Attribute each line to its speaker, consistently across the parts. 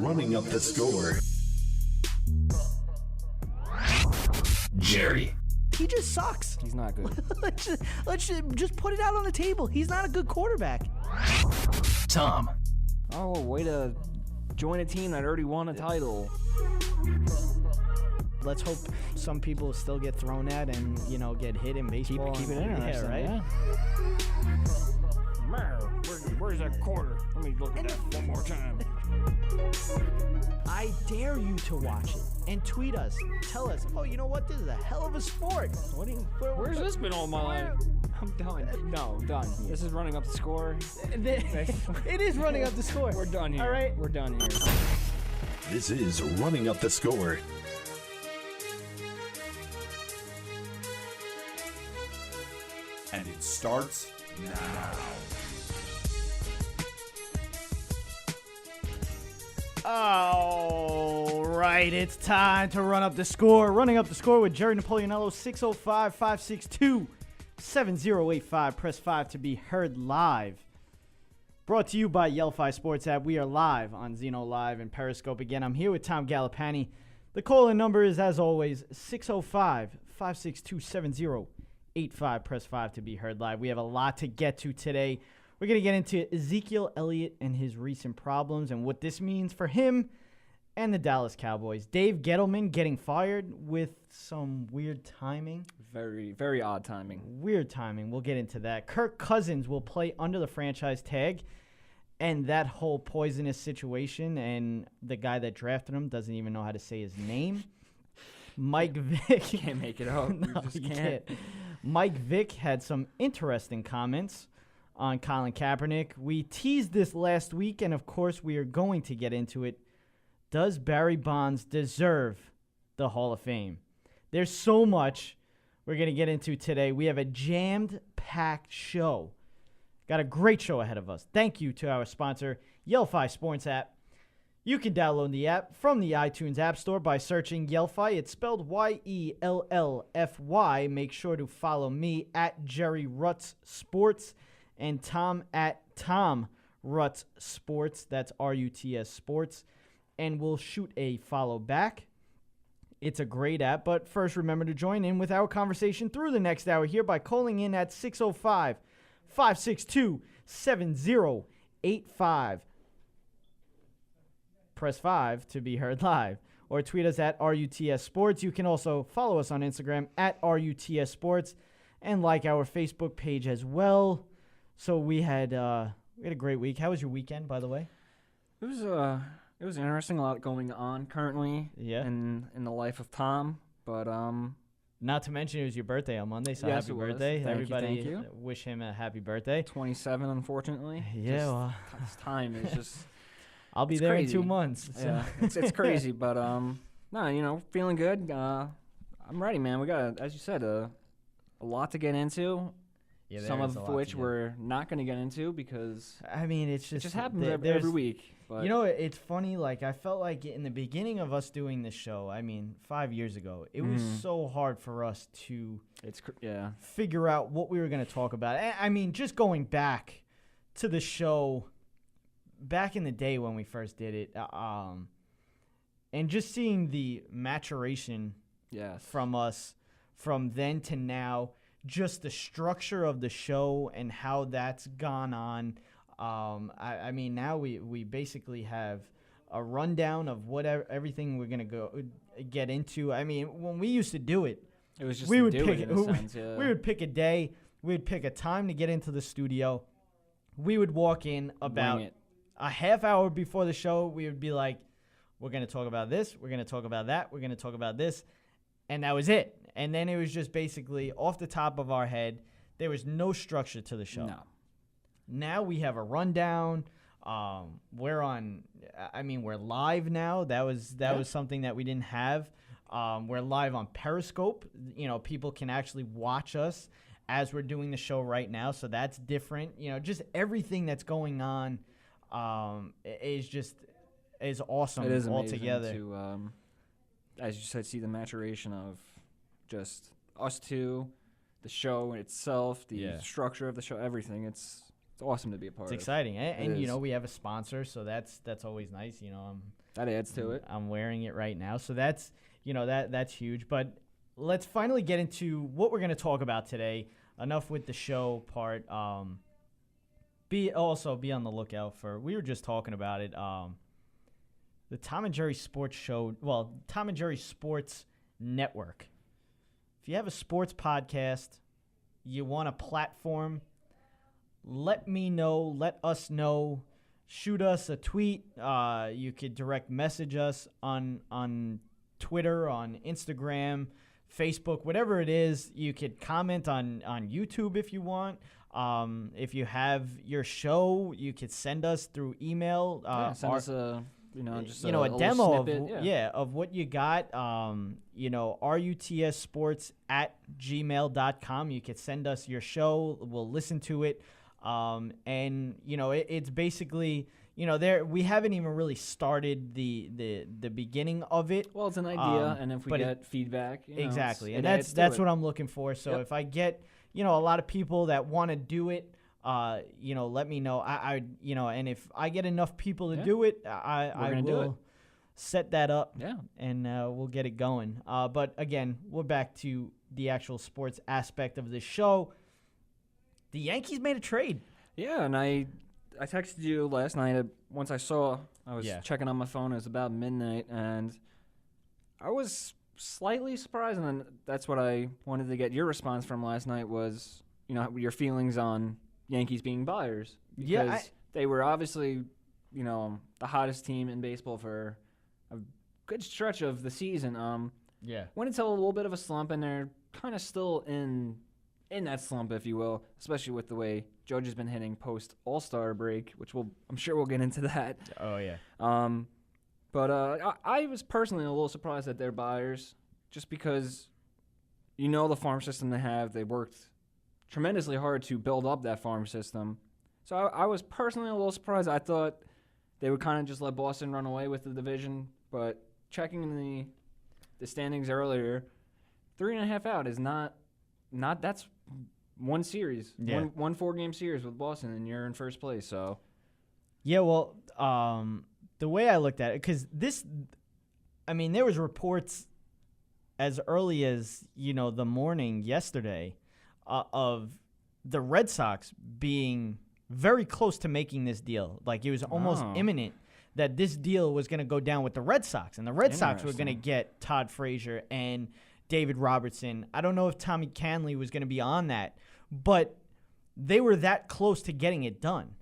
Speaker 1: running up the score. Jerry.
Speaker 2: He just sucks.
Speaker 3: He's not good.
Speaker 2: let's just put it out on the table. He's not a good quarterback.
Speaker 1: Tom.
Speaker 3: Oh, way to join a team that already won a title.
Speaker 2: Let's hope some people still get thrown at and, get hit in baseball.
Speaker 3: Keep it interesting,
Speaker 2: right?
Speaker 3: yeah. Where's that quarter? Let me look at that one more time.
Speaker 2: I dare you to watch it and tweet us. Tell us, oh, you know what? This is a hell of a sport.
Speaker 3: Where's this been all my life? I'm done. No, done. This is running up the score.
Speaker 2: It is running up the score.
Speaker 3: We're done here.
Speaker 2: All right.
Speaker 3: We're done here.
Speaker 1: This is running up the score. And it starts now.
Speaker 2: All right, it's time to run up the score. Running up the score with Jerry Napoleonello, 605-562-7085. Press 5 to be heard live. Brought to you by Yelphi Sports App. We are live on Zeno Live and Periscope. Again, I'm here with Tom Gallippani. The call-in number is, as always, 605-562-7085. Press 5 to be heard live. We have a lot to get to today. We're going to get into Ezekiel Elliott and his recent problems and what this means for him and the Dallas Cowboys. Dave Gettleman getting fired with some weird timing.
Speaker 3: Very, very odd timing.
Speaker 2: Weird timing. We'll get into that. Kirk Cousins will play under the franchise tag, and that whole poisonous situation, and the guy that drafted him doesn't even know how to say his name. Mike Vick.
Speaker 3: Can't make it up.
Speaker 2: No,
Speaker 3: you just
Speaker 2: you
Speaker 3: can't.
Speaker 2: Mike Vick had some interesting comments on Colin Kaepernick. We teased this last week, and of course we are going to get into it. Does Barry Bonds deserve the Hall of Fame? There's so much we're going to get into today. We have a jammed-packed show. Got a great show ahead of us. Thank you to our sponsor, Yelphi Sports App. You can download the app from the iTunes App Store by searching Yelphi. It's spelled Yellfy. Make sure to follow me at Jerry Rutz Sports and Tom at Tom Rutz Sports. That's RUTS Sports. And we'll shoot a follow back. It's a great app, but first remember to join in with our conversation through the next hour here by calling in at 605-562-7085. Press 5 to be heard live. Or tweet us at RUTS Sports. You can also follow us on Instagram at RUTS Sports and like our Facebook page as well. So we had a great week. How was your weekend, by the way?
Speaker 3: It was interesting. A lot going on currently.
Speaker 2: Yeah.
Speaker 3: In the life of Tom, but
Speaker 2: not to mention it was your birthday on Monday, so
Speaker 3: yes,
Speaker 2: happy
Speaker 3: it was.
Speaker 2: birthday!
Speaker 3: Thank
Speaker 2: Everybody,
Speaker 3: you.
Speaker 2: Wish him a happy birthday.
Speaker 3: 27, unfortunately.
Speaker 2: Yeah, well,
Speaker 3: this time is just.
Speaker 2: I'll be there
Speaker 3: crazy.
Speaker 2: in 2 months. So.
Speaker 3: Yeah, it's crazy, but no, feeling good. I'm ready, man. We got, as you said, a lot to get into.
Speaker 2: Yeah,
Speaker 3: some of which we're not going to get into because
Speaker 2: I mean, it
Speaker 3: just happens every week. But
Speaker 2: it's funny. Like I felt like in the beginning of us doing this show, 5 years ago, it was so hard for us to figure out what we were going to talk about. I mean, just going back to the show back in the day when we first did it, and just seeing the maturation from us from then to now. Just the structure of the show and how that's gone on. I mean, now we basically have a rundown of everything we're gonna get into. I mean, when we used to do it,
Speaker 3: it was just
Speaker 2: we
Speaker 3: would
Speaker 2: pick a day, we would pick a time to get into the studio. We would walk in about a half hour before the show. We would be like, "We're gonna talk about this. We're gonna talk about that. We're gonna talk about this," and that was it. And then it was just basically off the top of our head. There was no structure to the show.
Speaker 3: No.
Speaker 2: Now we have a rundown. We're live now. That was something that we didn't have. We're live on Periscope. People can actually watch us as we're doing the show right now. So that's different. Just everything that's going on is awesome.
Speaker 3: It is
Speaker 2: altogether.
Speaker 3: amazing to, as you said, see the maturation of just us two, the show itself, the structure of the show, everything. It's awesome to be a part of.
Speaker 2: It's exciting, and we have a sponsor, so that's always nice.
Speaker 3: That adds to it.
Speaker 2: I'm wearing it right now, so that's that's huge. But let's finally get into what we're going to talk about today. Enough with the show part. Be on the lookout for. We were just talking about it. The Tom and Jerry Sports Show. Well, Tom and Jerry Sports Network. If you have a sports podcast, you want a platform, let me know. Let us know. Shoot us a tweet. You could direct message us on Twitter, on Instagram, Facebook, whatever it is. You could comment on YouTube if you want. If you have your show, you could send us through email.
Speaker 3: Send us a
Speaker 2: a demo
Speaker 3: snippet,
Speaker 2: of what you got. rutsports@gmail.com. You could send us your show. We'll listen to it. It's basically, we haven't even really started the beginning of it.
Speaker 3: Well, it's an idea, and if we get feedback,
Speaker 2: exactly, and that's what I'm looking for. So if I get, a lot of people that want to do it, let me know. And if I get enough people to do it, I will set that up.
Speaker 3: Yeah, and
Speaker 2: we'll get it going. But again, we're back to the actual sports aspect of this show. The Yankees made a trade.
Speaker 3: Yeah, and I texted you last night. Once I was checking on my phone. It was about midnight, and I was slightly surprised. And that's what I wanted to get your response from last night was, your feelings on Yankees being buyers. Because they were obviously, the hottest team in baseball for a good stretch of the season. Went into a little bit of a slump, and they're kind of still in that slump, if you will, especially with the way Judge has been hitting post All-Star break, which I'm sure we'll get into that.
Speaker 2: Oh yeah.
Speaker 3: But I was personally a little surprised that they're buyers, just because the farm system they have. They worked tremendously hard to build up that farm system. So I was personally a little surprised. I thought they would kind of just let Boston run away with the division, but checking in the standings earlier, 3.5 out is not that's one series, one 4-game series with Boston, and you're in first place. So,
Speaker 2: yeah, well, the way I looked at it, because there was reports as early as the morning yesterday of the Red Sox being very close to making this deal. Like it was almost imminent that this deal was going to go down with the Red Sox, and the Red Sox were going to get Todd Frazier and David Robertson. I don't know if Tommy Canley was going to be on that, but they were that close to getting it done.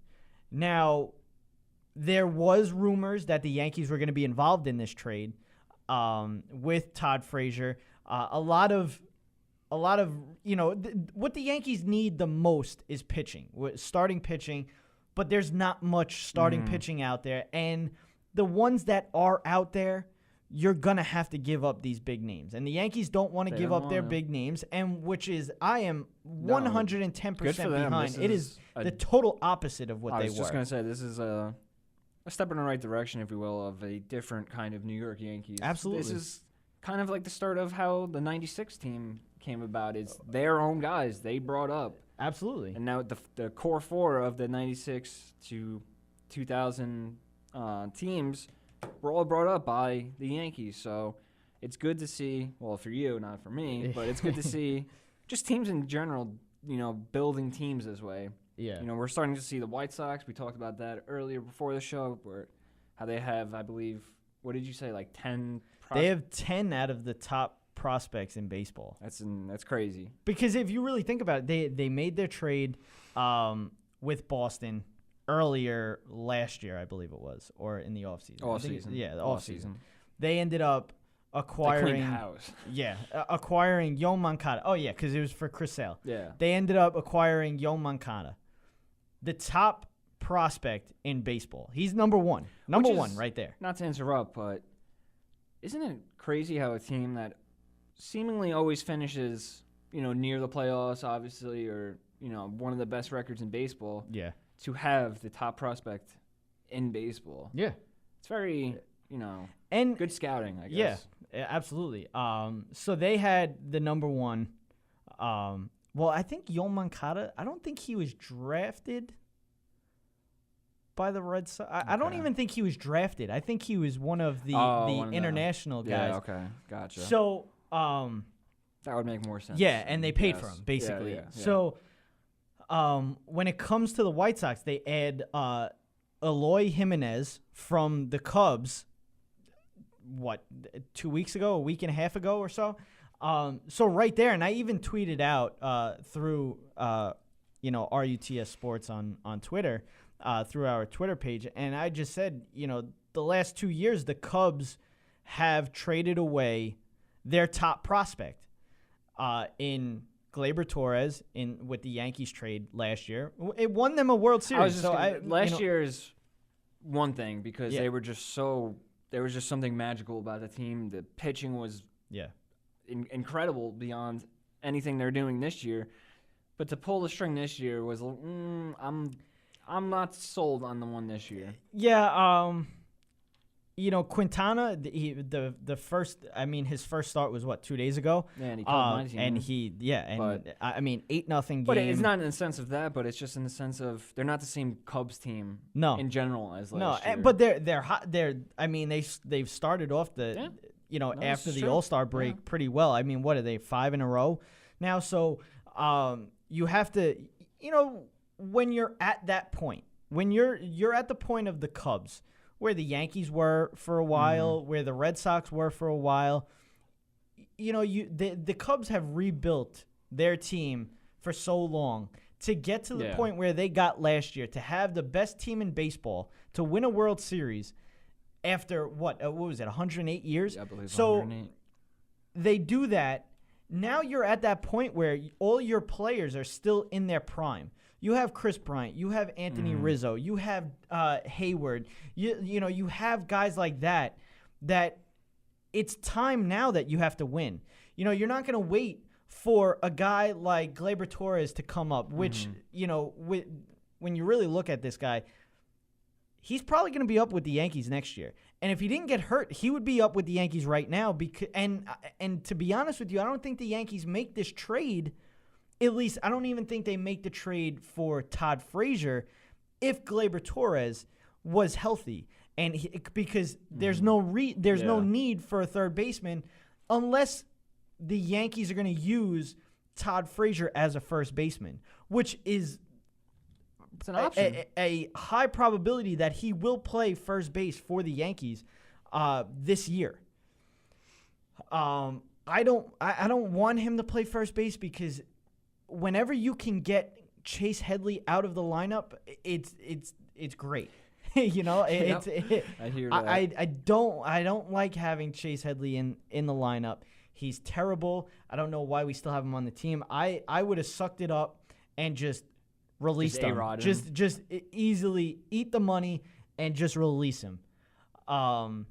Speaker 2: Now, there was rumors that the Yankees were going to be involved in this trade with Todd Frazier. A lot of what the Yankees need the most is pitching, starting pitching, but there's not much starting pitching out there, and the ones that are out there, you're going to have to give up these big names. And the Yankees don't want to give up their big names, and which is I am 110% behind. It is the total opposite of what they were.
Speaker 3: I was just going to say, this is a step in the right direction, if you will, of a different kind of New York Yankees.
Speaker 2: Absolutely.
Speaker 3: This is kind of like the start of how the 96 team came about. It's their own guys they brought up.
Speaker 2: Absolutely.
Speaker 3: And now the core four of the 96 to 2000 teams were all brought up by the Yankees. So it's good to see, well, for you, not for me, but it's good to see just teams in general, building teams this way.
Speaker 2: Yeah.
Speaker 3: We're starting to see the White Sox. We talked about that earlier before the show, how they have, I believe, what did you say, like 10
Speaker 2: They have 10 out of the top prospects in baseball.
Speaker 3: That's crazy.
Speaker 2: Because if you really think about it, they made their trade with Boston earlier last year, I believe it was, or in the offseason.
Speaker 3: Offseason.
Speaker 2: Yeah, the offseason. They ended up acquiring
Speaker 3: house.
Speaker 2: Acquiring Yoan Moncada. Oh, yeah, because it was for Chris Sale.
Speaker 3: Yeah.
Speaker 2: They ended up acquiring Yoan Moncada, the top prospect in baseball. He's number one. Number one right there.
Speaker 3: Not to interrupt, but isn't it crazy how a team that seemingly always finishes, near the playoffs, obviously, or, one of the best records in baseball, to have the top prospect in baseball?
Speaker 2: Yeah.
Speaker 3: It's very,
Speaker 2: and
Speaker 3: good scouting, I guess.
Speaker 2: Yeah, absolutely. So they had the number one. Well, I think Yoan Moncada, I don't think he was drafted. by the Red Sox. I don't even think he was drafted. I think he was one of the international guys.
Speaker 3: Yeah, okay, gotcha.
Speaker 2: So
Speaker 3: that would make more sense.
Speaker 2: Yeah, and they paid for him basically.
Speaker 3: Yeah.
Speaker 2: So when it comes to the White Sox, they add Eloy Jimenez from the Cubs. What, 2 weeks ago, a week and a half ago or so? So right there, and I even tweeted out through RUTS Sports on Twitter, through our Twitter page, and I just said, the last 2 years the Cubs have traded away their top prospect in Gleyber Torres with the Yankees trade last year. It won them a World Series.
Speaker 3: Last year is one thing because they were just there was just something magical about the team. The pitching was incredible beyond anything they're doing this year. But to pull the string this year was, I'm not sold on the one this year.
Speaker 2: Yeah, Quintana, the first, his first start was 2 days ago.
Speaker 3: Yeah, and he killed my team.
Speaker 2: And 8-0 game.
Speaker 3: But it's not in the sense of that, but it's just in the sense of they're not the same Cubs team in general as last year.
Speaker 2: But they're hot. They've started off after the All-Star break pretty well. What are they, 5 in a row now? So you have to, when you're at that point, when you're at the point of the Cubs, where the Yankees were for a while, where the Red Sox were for a while, the Cubs have rebuilt their team for so long to get to the point where they got last year, to have the best team in baseball, to win a World Series after what was it, 108 years?
Speaker 3: Yeah, I believe
Speaker 2: so
Speaker 3: 108.
Speaker 2: They do that. Now you're at that point where all your players are still in their prime. You have Chris Bryant, you have Anthony Rizzo, you have Hayward, you have guys like that it's time now that you have to win. You're not going to wait for a guy like Gleyber Torres to come up, which, when you really look at this guy, he's probably going to be up with the Yankees next year. And if he didn't get hurt, he would be up with the Yankees right now. And to be honest with you, I don't think the Yankees make this trade. At least I don't even think they make the trade for Todd Frazier if Gleyber Torres was healthy, because there's no need for a third baseman unless the Yankees are going to use Todd Frazier as a first baseman, which is
Speaker 3: it's an option.
Speaker 2: A high probability that he will play first base for the Yankees this year. I don't want him to play first base because whenever you can get Chase Headley out of the lineup, it's great. I hear that. I don't like having Chase Headley in the lineup. He's terrible. I don't know why we still have him on the team. I would have sucked it up and just released him. Just easily eat the money and just release him. But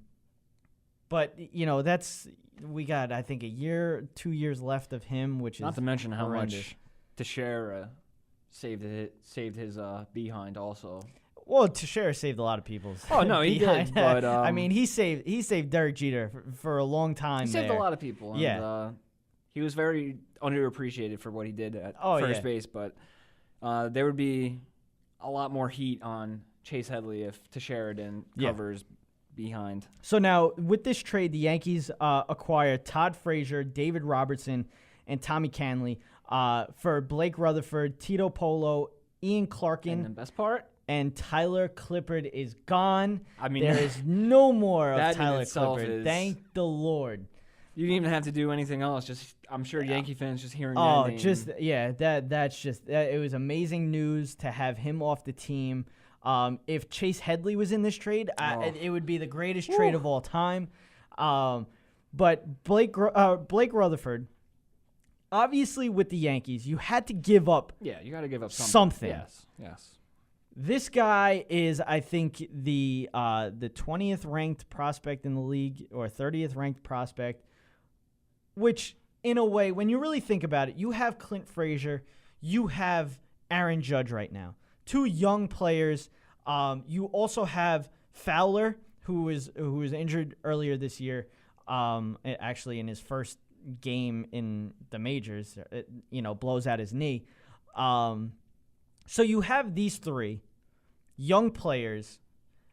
Speaker 2: we got, I think, 2 years left of him, which
Speaker 3: not
Speaker 2: is
Speaker 3: to mention how
Speaker 2: horrendous.
Speaker 3: much Teixeira saved his behind also.
Speaker 2: Well, Teixeira saved a lot of people's.
Speaker 3: Oh no, he did. But
Speaker 2: he saved Derek Jeter for a long time.
Speaker 3: He saved a lot of people. And,
Speaker 2: yeah,
Speaker 3: he was very underappreciated for what he did at first base. But there would be a lot more heat on Chase Headley if Teixeira didn't cover his behind.
Speaker 2: So now with this trade, the Yankees acquire Todd Frazier, David Robertson, and Tommy Canley for Blake Rutherford, Tito Polo, Ian Clarkin.
Speaker 3: And the best part?
Speaker 2: And Tyler Clippard is gone.
Speaker 3: I mean,
Speaker 2: there is no more of
Speaker 3: that
Speaker 2: Tyler Clippard. Thank the Lord.
Speaker 3: You didn't even have to do anything else. Just, I'm sure Yankee fans just hearing that name.
Speaker 2: It was amazing news to have him off the team. If Chase Headley was in this trade, it would be the greatest trade of all time. But Blake Rutherford, obviously with the Yankees, you had to give up.
Speaker 3: Yeah, you got to give up
Speaker 2: something.
Speaker 3: Yes.
Speaker 2: This guy is, I think, the 20th ranked prospect in the league, or 30th ranked prospect, which, in a way, when you really think about it, you have Clint Frazier, you have Aaron Judge right now. Two young players. You also have Fowler, who was injured earlier this year, actually in his first game in the majors, blows out his knee. So you have these three, young players.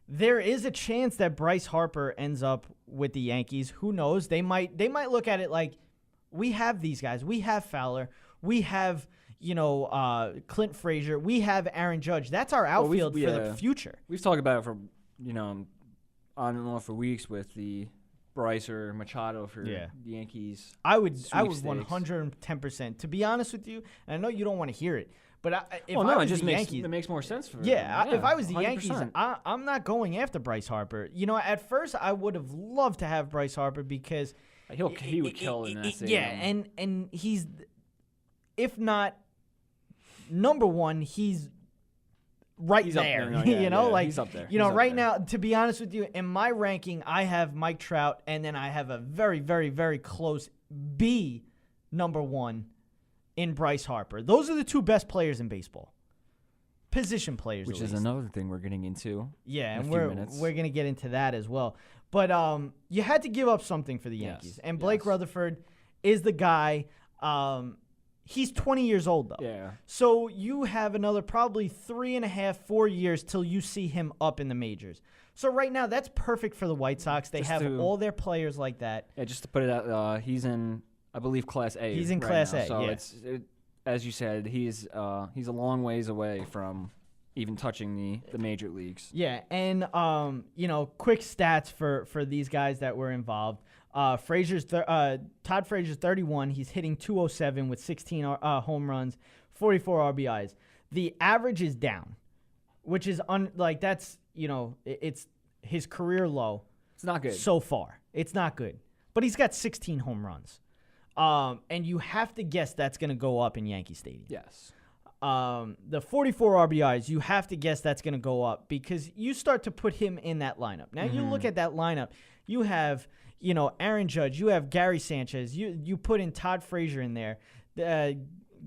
Speaker 2: There is a chance that Bryce Harper ends up with the Yankees. Who knows? They might look at it like, we have these guys. We have Fowler. We have, Clint Frazier. We have Aaron Judge. That's our outfield for the future.
Speaker 3: We've talked about it for, on and off for weeks with the Bryce or Machado for the Yankees.
Speaker 2: I would 110%. To be honest with you, and I know you don't want to hear it, but if I was the Yankees,
Speaker 3: it makes more sense for
Speaker 2: if I was the
Speaker 3: 100%.
Speaker 2: Yankees, I'm not going after Bryce Harper. At first I would have loved to have Bryce Harper because
Speaker 3: he would kill in that stadium.
Speaker 2: Yeah, and he's, if not number one, he's right there.
Speaker 3: He's up there.
Speaker 2: Now, to be honest with you, in my ranking, I have Mike Trout, and then I have a very, very, very close B number one in Bryce Harper. Those are the two best players in baseball. Position players,
Speaker 3: which is another thing we're getting into.
Speaker 2: Yeah, and
Speaker 3: we're
Speaker 2: going to get into that as well. But you had to give up something for the Yankees, and Blake Rutherford is the guy. He's 20 years old, though.
Speaker 3: Yeah.
Speaker 2: So you have another probably 3.5, 4 years till you see him up in the majors. So right now, that's perfect for the White Sox. They have all their players like that.
Speaker 3: Yeah, just to put it out, he's in, I believe, Class A.
Speaker 2: He's in Class A,
Speaker 3: so
Speaker 2: yeah.
Speaker 3: As you said, he's a long ways away from even touching the major leagues.
Speaker 2: Yeah, and quick stats for these guys that were involved. Todd Frazier's 31. He's hitting .207 with 16 home runs, 44 RBIs. The average is down, which is it's his career low.
Speaker 3: It's not good
Speaker 2: so far. It's not good, but he's got 16 home runs, and you have to guess that's going to go up in Yankee Stadium.
Speaker 3: Yes.
Speaker 2: The 44 RBIs, you have to guess that's going to go up because you start to put him in that lineup. Now you look at that lineup. You have Aaron Judge. You have Gary Sanchez. You put in Todd Frazier in there.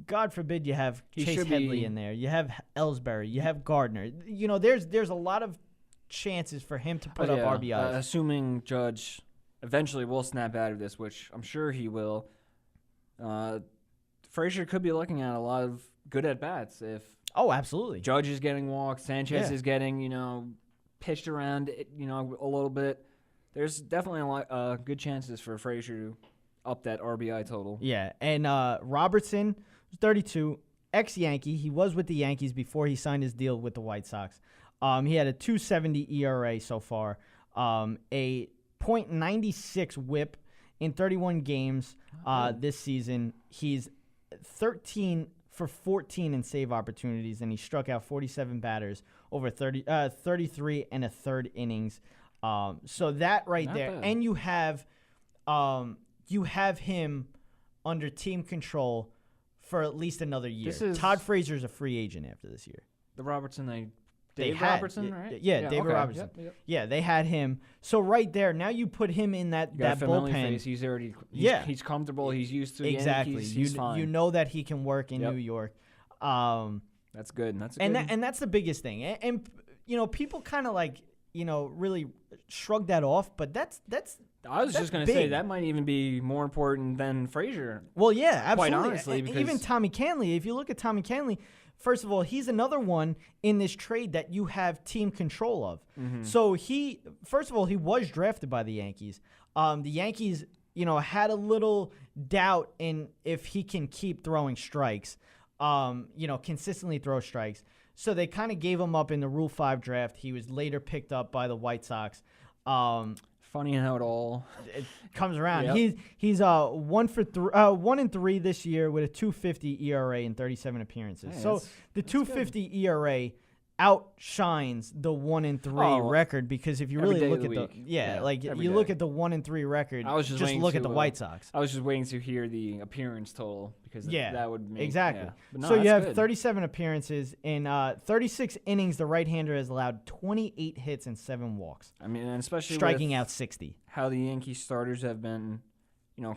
Speaker 2: God forbid you have Chase Headley in there. You have Ellsbury. You have Gardner. There's a lot of chances for him to put up RBIs.
Speaker 3: Assuming Judge eventually will snap out of this, which I'm sure he will. Frazier could be looking at a lot of good at bats if.
Speaker 2: Oh, absolutely.
Speaker 3: Judge is getting walked. Sanchez is getting pitched around a little bit. There's definitely a lot good chances for Frazier to up that RBI total.
Speaker 2: Yeah, and Robertson, 32, ex-Yankee. He was with the Yankees before he signed his deal with the White Sox. He had a 2.70 ERA so far, a .96 WHIP in 31 games this season. He's 13 for 14 in save opportunities, and he struck out 47 batters over 33 and a third innings. So that right there, and you have him under team control for at least another year. Todd Frazier's a free agent after this year.
Speaker 3: The Robertson,
Speaker 2: David
Speaker 3: Robertson, right?
Speaker 2: Yeah, David Robertson.
Speaker 3: Yep.
Speaker 2: Yeah, they had him. So right there, now you put him in that bullpen.
Speaker 3: Face. He's comfortable. He's used to the
Speaker 2: exactly.
Speaker 3: Yankees. He's fine.
Speaker 2: You know that he can work in New York.
Speaker 3: That's good.
Speaker 2: And that's the biggest thing. And people kind of really shrug that off, but that's
Speaker 3: I was just going to say that might even be more important than Frazier.
Speaker 2: Well, yeah, absolutely.
Speaker 3: Quite honestly, because
Speaker 2: even Tommy Canley, if you look at Tommy Canley, first of all, he's another one in this trade that you have team control of. Mm-hmm. So first of all, he was drafted by the Yankees. The Yankees, had a little doubt in if he can keep throwing strikes, consistently throw strikes. So they kind of gave him up in the Rule 5 draft. He was later picked up by the White Sox.
Speaker 3: Funny how it all
Speaker 2: comes around.
Speaker 3: Yep.
Speaker 2: He's 1-3 this year with a 2.50 ERA in 37 appearances.
Speaker 3: Hey,
Speaker 2: so the 2.50 ERA outshines the 1-3 record because if you really look at you look at the 1-3 record, just look at the White Sox.
Speaker 3: I was just waiting to hear the appearance total because that would make
Speaker 2: exactly.
Speaker 3: Yeah.
Speaker 2: So you have 37 appearances in 36 innings. The right-hander has allowed 28 hits and 7 walks.
Speaker 3: I mean, and especially
Speaker 2: striking out 60. How
Speaker 3: the Yankee starters have been,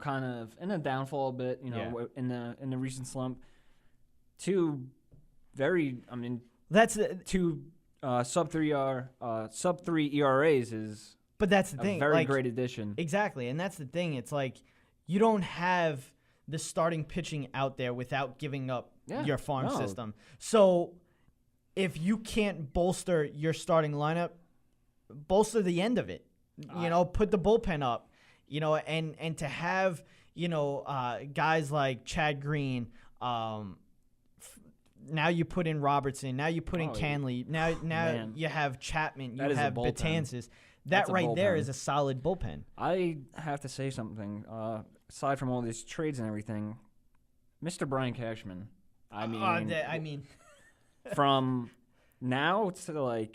Speaker 3: kind of in a downfall a bit. In the recent slump. That's two sub 3 ERAs is.
Speaker 2: But that's the thing.
Speaker 3: A very great addition.
Speaker 2: Exactly, and that's the thing. It's like you don't have the starting pitching out there without giving up your farm system. So if you can't bolster your starting lineup, bolster the end of it. Put the bullpen up. And to have guys like Chad Green. Now you put in Robertson. Now you put in Canley. Now you have Chapman. You have Betances. That right there is a solid bullpen.
Speaker 3: I have to say something. Aside from all these trades and everything, Mr. Brian Cashman. From now to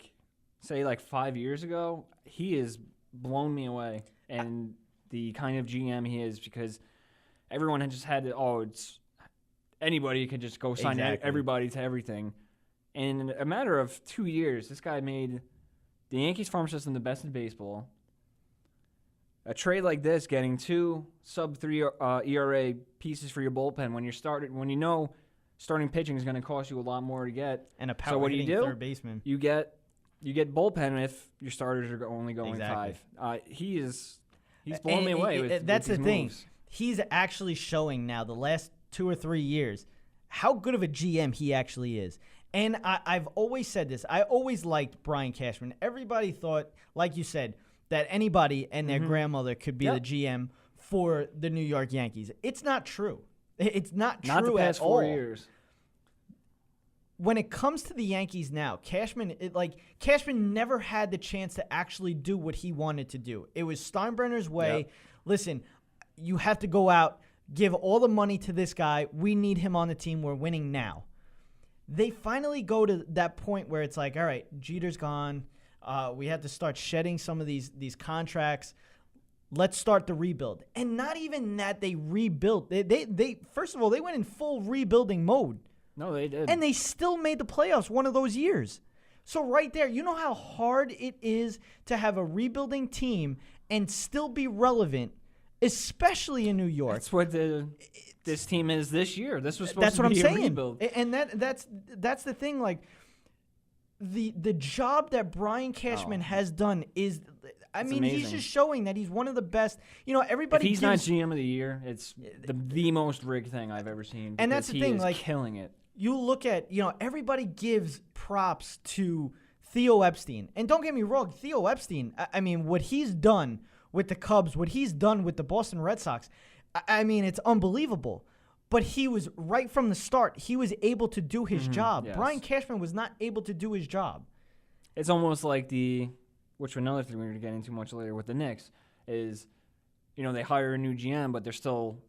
Speaker 3: say 5 years ago, he has blown me away. And the kind of GM he is, because everyone had just had it's anybody could just go sign everybody to everything. In a matter of 2 years, this guy made the Yankees farm system the best in baseball. A trade like this, getting 2 sub-3 ERA pieces for your bullpen when starting pitching is going to cost you a lot more to get.
Speaker 2: And a power hitting third baseman.
Speaker 3: You get bullpen if your starters are only going 5. He's blown me away.
Speaker 2: That's
Speaker 3: with
Speaker 2: the thing. He's actually showing now the last 2 or 3 years how good of a GM he actually is. And I've always said this. I always liked Brian Cashman. Everybody thought, like you said, that anybody and their grandmother could be the GM for the New York Yankees. It's not true. It's not true at all.
Speaker 3: Not the past 4 years.
Speaker 2: When it comes to the Yankees now, Cashman never had the chance to actually do what he wanted to do. It was Steinbrenner's way. Yep. Listen, you have to go out, give all the money to this guy. We need him on the team. We're winning now. They finally go to that point where it's like, all right, Jeter's gone. We have to start shedding some of these contracts. Let's start the rebuild. And not even that they rebuilt. They first of all, they went in full rebuilding mode.
Speaker 3: No, they did.
Speaker 2: And they still made the playoffs one of those years. So right there, you know how hard it is to have a rebuilding team and still be relevant, especially in New York.
Speaker 3: That's what this team is this year. This was supposed to be a rebuild.
Speaker 2: And that's the thing. Like the job that Brian Cashman has done is,
Speaker 3: amazing.
Speaker 2: He's just showing that he's one of the best. Everybody.
Speaker 3: If he's not GM of the year, it's the most rigged thing I've ever seen.
Speaker 2: And that's the thing.
Speaker 3: He is killing it.
Speaker 2: You look at everybody gives props to Theo Epstein, and don't get me wrong, Theo Epstein. What he's done with the Cubs, what he's done with the Boston Red Sox, it's unbelievable. But he was right from the start. He was able to do his job.
Speaker 3: Yes.
Speaker 2: Brian Cashman was not able to do his job.
Speaker 3: It's almost like which another thing we're going to get into much later with the Knicks is, they hire a new GM, but they're still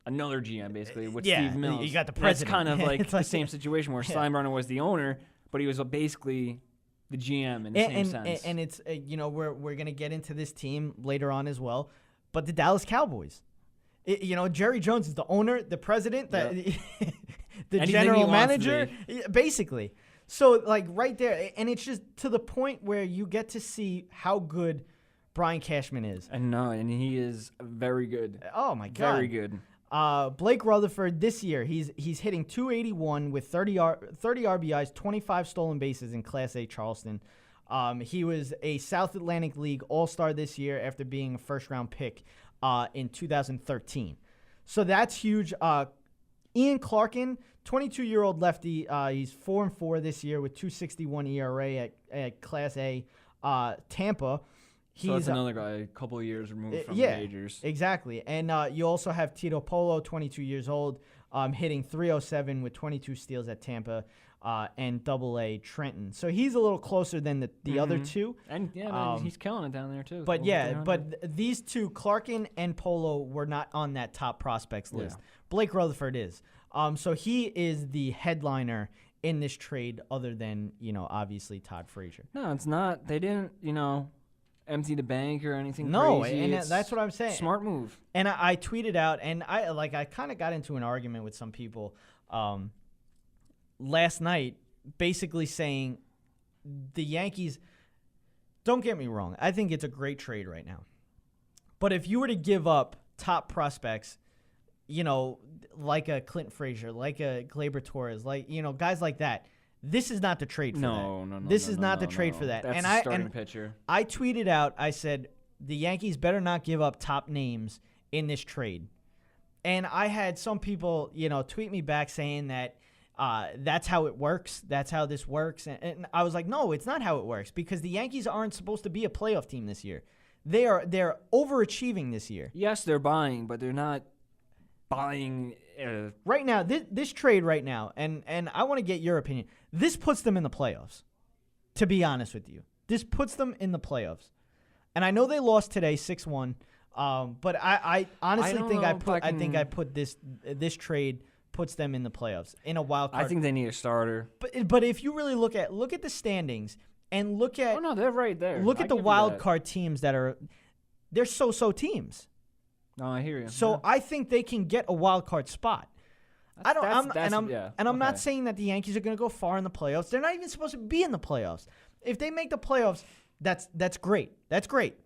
Speaker 3: another GM basically with Steve Mills.
Speaker 2: You got the president.
Speaker 3: That's kind of like the same situation where Steinbrenner was the owner, but he was basically the GM in the same sense.
Speaker 2: And it's we're going to get into this team later on as well, but the Dallas Cowboys. Jerry Jones is the owner, the president, the general manager, basically. So, right there, and it's just to the point where you get to see how good Brian Cashman is.
Speaker 3: And he is very good.
Speaker 2: Oh, my God.
Speaker 3: Very good.
Speaker 2: Blake Rutherford, this year, he's hitting .281 with 30 RBIs, 25 stolen bases in Class A Charleston. He was a South Atlantic League All-Star this year after being a first-round pick in 2013. So that's huge. Ian Clarkin, 22-year-old lefty. He's 4-4 this year with .261 ERA at Class A Tampa.
Speaker 3: So that's another guy a couple of years removed from the majors.
Speaker 2: Exactly. And you also have Tito Polo, 22 years old, hitting .307 with 22 steals at Tampa and Double-A Trenton. So he's a little closer than the other two.
Speaker 3: And he's killing it down there too.
Speaker 2: But these two, Clarkin and Polo, were not on that top prospects list. Blake Rutherford is. So he is the headliner in this trade other than, obviously Todd Frazier.
Speaker 3: No, it's not. They didn't, empty the bank or anything crazy.
Speaker 2: And that's what I'm saying.
Speaker 3: Smart move.
Speaker 2: And I tweeted out, and I kind of got into an argument with some people last night, basically saying the Yankees, don't get me wrong, I think it's a great trade right now. But if you were to give up top prospects, like a Clint Frazier, like a Gleyber Torres, guys like that, this is not the trade for that.
Speaker 3: No.
Speaker 2: This is not the trade for that.
Speaker 3: That's a starting pitcher.
Speaker 2: I tweeted out, I said, the Yankees better not give up top names in this trade. And I had some people, tweet me back saying that That's how it works. That's how this works. And I was like, no, it's not how it works because the Yankees aren't supposed to be a playoff team this year. They're overachieving this year.
Speaker 3: Yes, they're buying, but they're not buying.
Speaker 2: Right now, this trade right now, and I want to get your opinion. This puts them in the playoffs, to be honest with you. This puts them in the playoffs. And I know they lost today 6-1, but I honestly think I put this trade puts them in the playoffs in a wild card.
Speaker 3: I think they need a starter.
Speaker 2: But if you really look at the standings and look at
Speaker 3: they're right there.
Speaker 2: Look at the wild card teams they're so teams.
Speaker 3: No, I hear you.
Speaker 2: So I think they can get a wild card spot. I'm not saying that the Yankees are going to go far in the playoffs. They're not even supposed to be in the playoffs. If they make the playoffs, that's great. That's great.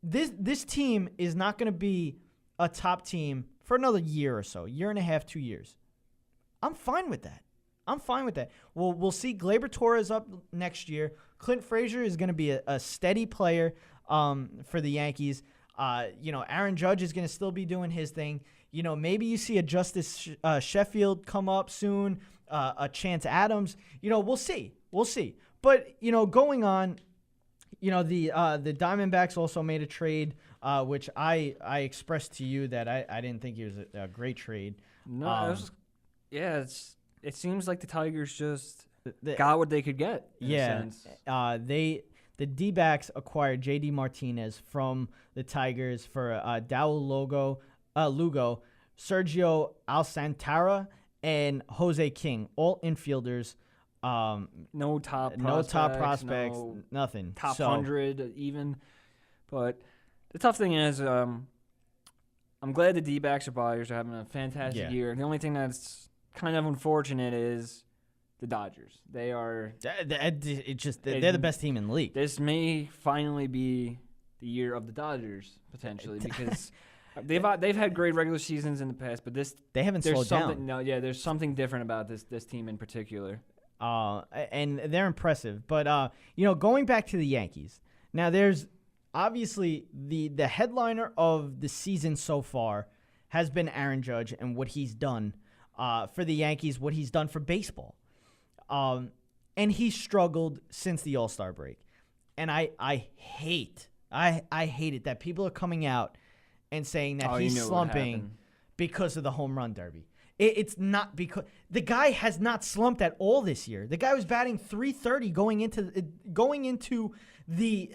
Speaker 2: This team is not going to be a top team for another year or so, year and a half, 2 years. I'm fine with that. Well, we'll see. Gleyber Torres up next year. Clint Frazier is going to be a steady player for the Yankees. Aaron Judge is going to still be doing his thing. Maybe you see a Justice Sheffield come up soon, a Chance Adams. We'll see. But, going on, the Diamondbacks also made a trade, which I expressed to you that I didn't think it was a great trade.
Speaker 3: No, it seems like the Tigers just got what they could get. In a sense.
Speaker 2: The D-backs acquired J.D. Martinez from the Tigers for Lugo, Sergio Alcantara, and Jose King, all infielders.
Speaker 3: No top
Speaker 2: prospects, nothing.
Speaker 3: Top 100 even. But the tough thing is, I'm glad the D-backs or buyers are having a fantastic year. The only thing that's kind of unfortunate is the Dodgers. They are.
Speaker 2: They're the best team in the league.
Speaker 3: This may finally be the year of the Dodgers potentially because they've had great regular seasons in the past, but
Speaker 2: they haven't slowed down.
Speaker 3: There's something different about this team in particular.
Speaker 2: And they're impressive. But going back to the Yankees, now there's obviously the headliner of the season so far has been Aaron Judge and what he's done for the Yankees, what he's done for baseball. And he's struggled since the All-Star break. And I hate it that people are coming out and saying that he's slumping because of the home run derby. It's not because the guy has not slumped at all this year. The guy was batting .330 going into the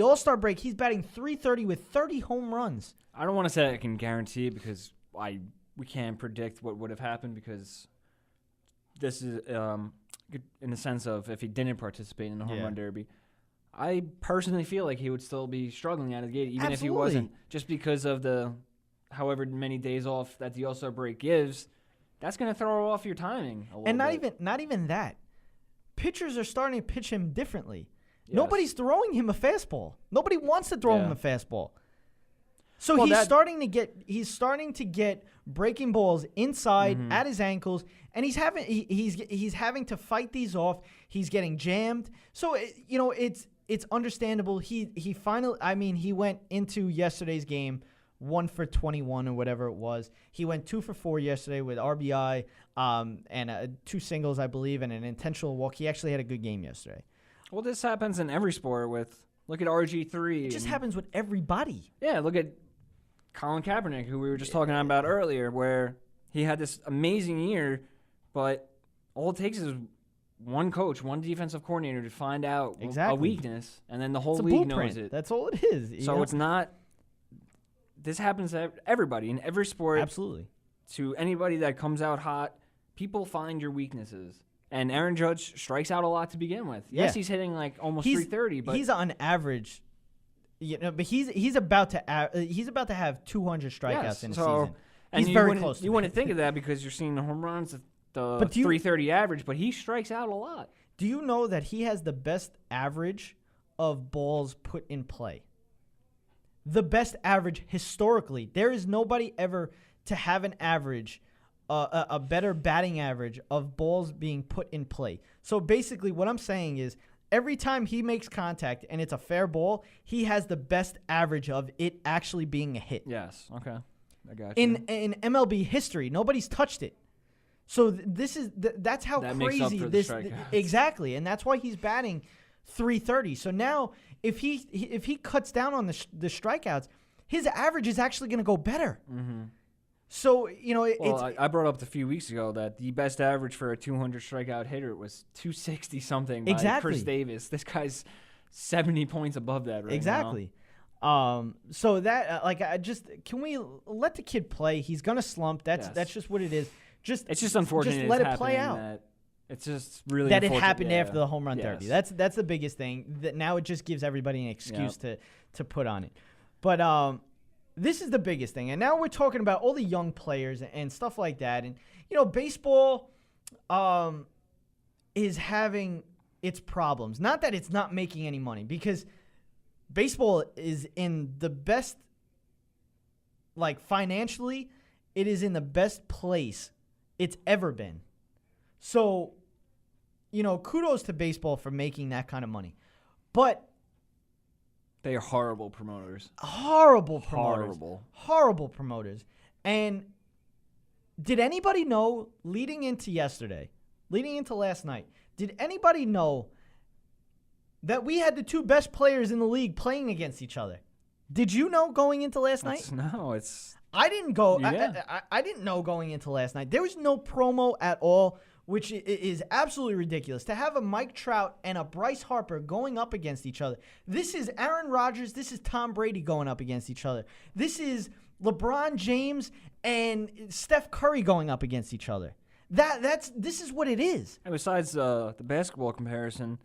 Speaker 2: All-Star break. He's batting .330 with 30 home runs.
Speaker 3: I don't want to say I can guarantee it because we can't predict what would have happened because this is in the sense of if he didn't participate in the home run derby. I personally feel like he would still be struggling out of the gate, even if he wasn't, just because of the however many days off that the All-Star break gives. That's going to throw off your timing a little bit. And not even that. Pitchers are starting to pitch him differently. Yes. Nobody's throwing him a fastball. Nobody wants to throw him a fastball.
Speaker 2: So he's starting to get breaking balls inside at his ankles, and he's having to fight these off. He's getting jammed. So it's understandable. He finally, he went into yesterday's game 1 for 21 or whatever it was. He went 2 for 4 yesterday with RBI and 2 singles, I believe, and an intentional walk. He actually had a good game yesterday.
Speaker 3: Well, this happens in every sport. Look at RG3.
Speaker 2: It just happens with everybody.
Speaker 3: Yeah, look at Colin Kaepernick, who we were just talking about earlier, where he had this amazing year, but all it takes is one coach, one defensive coordinator to find out a weakness, and then the whole league knows it.
Speaker 2: That's all it is.
Speaker 3: So it's not – this happens to everybody in every sport.
Speaker 2: Absolutely.
Speaker 3: To anybody that comes out hot, people find your weaknesses. And Aaron Judge strikes out a lot to begin with. Yes, he's hitting like almost 330, but
Speaker 2: he's on average – but he's about to have 200 strikeouts in a season. He's very close.
Speaker 3: You wouldn't think of that because you're seeing the home runs, the 330 average, but he strikes out a lot.
Speaker 2: Do you know that he has the best average of balls put in play? The best average historically. There is nobody ever to have an average, a better batting average of balls being put in play. So basically, what I'm saying is, every time he makes contact and it's a fair ball, he has the best average of it actually being a hit.
Speaker 3: Yes. Okay. I got you.
Speaker 2: In MLB history, nobody's touched it. So that's how
Speaker 3: that
Speaker 2: crazy
Speaker 3: makes up for
Speaker 2: this
Speaker 3: the strikeouts.
Speaker 2: Exactly, and that's why he's batting .330. So now if he cuts down on the strikeouts, his average is actually going to go better.
Speaker 3: Mm-hmm.
Speaker 2: So
Speaker 3: I brought up a few weeks ago that the best average for a 200 strikeout hitter was 260 something by Chris Davis. This guy's 70 points above that right now.
Speaker 2: Exactly. So that can we let the kid play? He's gonna slump. That's just what it is.
Speaker 3: It's just unfortunate.
Speaker 2: Just let it play out.
Speaker 3: It's just really
Speaker 2: that it happened after the home run derby.
Speaker 3: Yes.
Speaker 2: That's the biggest thing. That now it just gives everybody an excuse to put on it. But this is the biggest thing. And now we're talking about all the young players and stuff like that. And baseball is having its problems. Not that it's not making any money, because baseball is in the best, financially, it is in the best place it's ever been. So, kudos to baseball for making that kind of money. But
Speaker 3: they are horrible promoters.
Speaker 2: Horrible. And did anybody know, leading into last night, did anybody know that we had the two best players in the league playing against each other? Did you know going into last night?
Speaker 3: No, it's...
Speaker 2: I didn't go.
Speaker 3: Yeah.
Speaker 2: I didn't know going into last night. There was no promo at all, which is absolutely ridiculous. To have a Mike Trout and a Bryce Harper going up against each other. This is Aaron Rodgers. This is Tom Brady going up against each other. This is LeBron James and Steph Curry going up against each other. This is what it is.
Speaker 3: And besides the basketball comparison,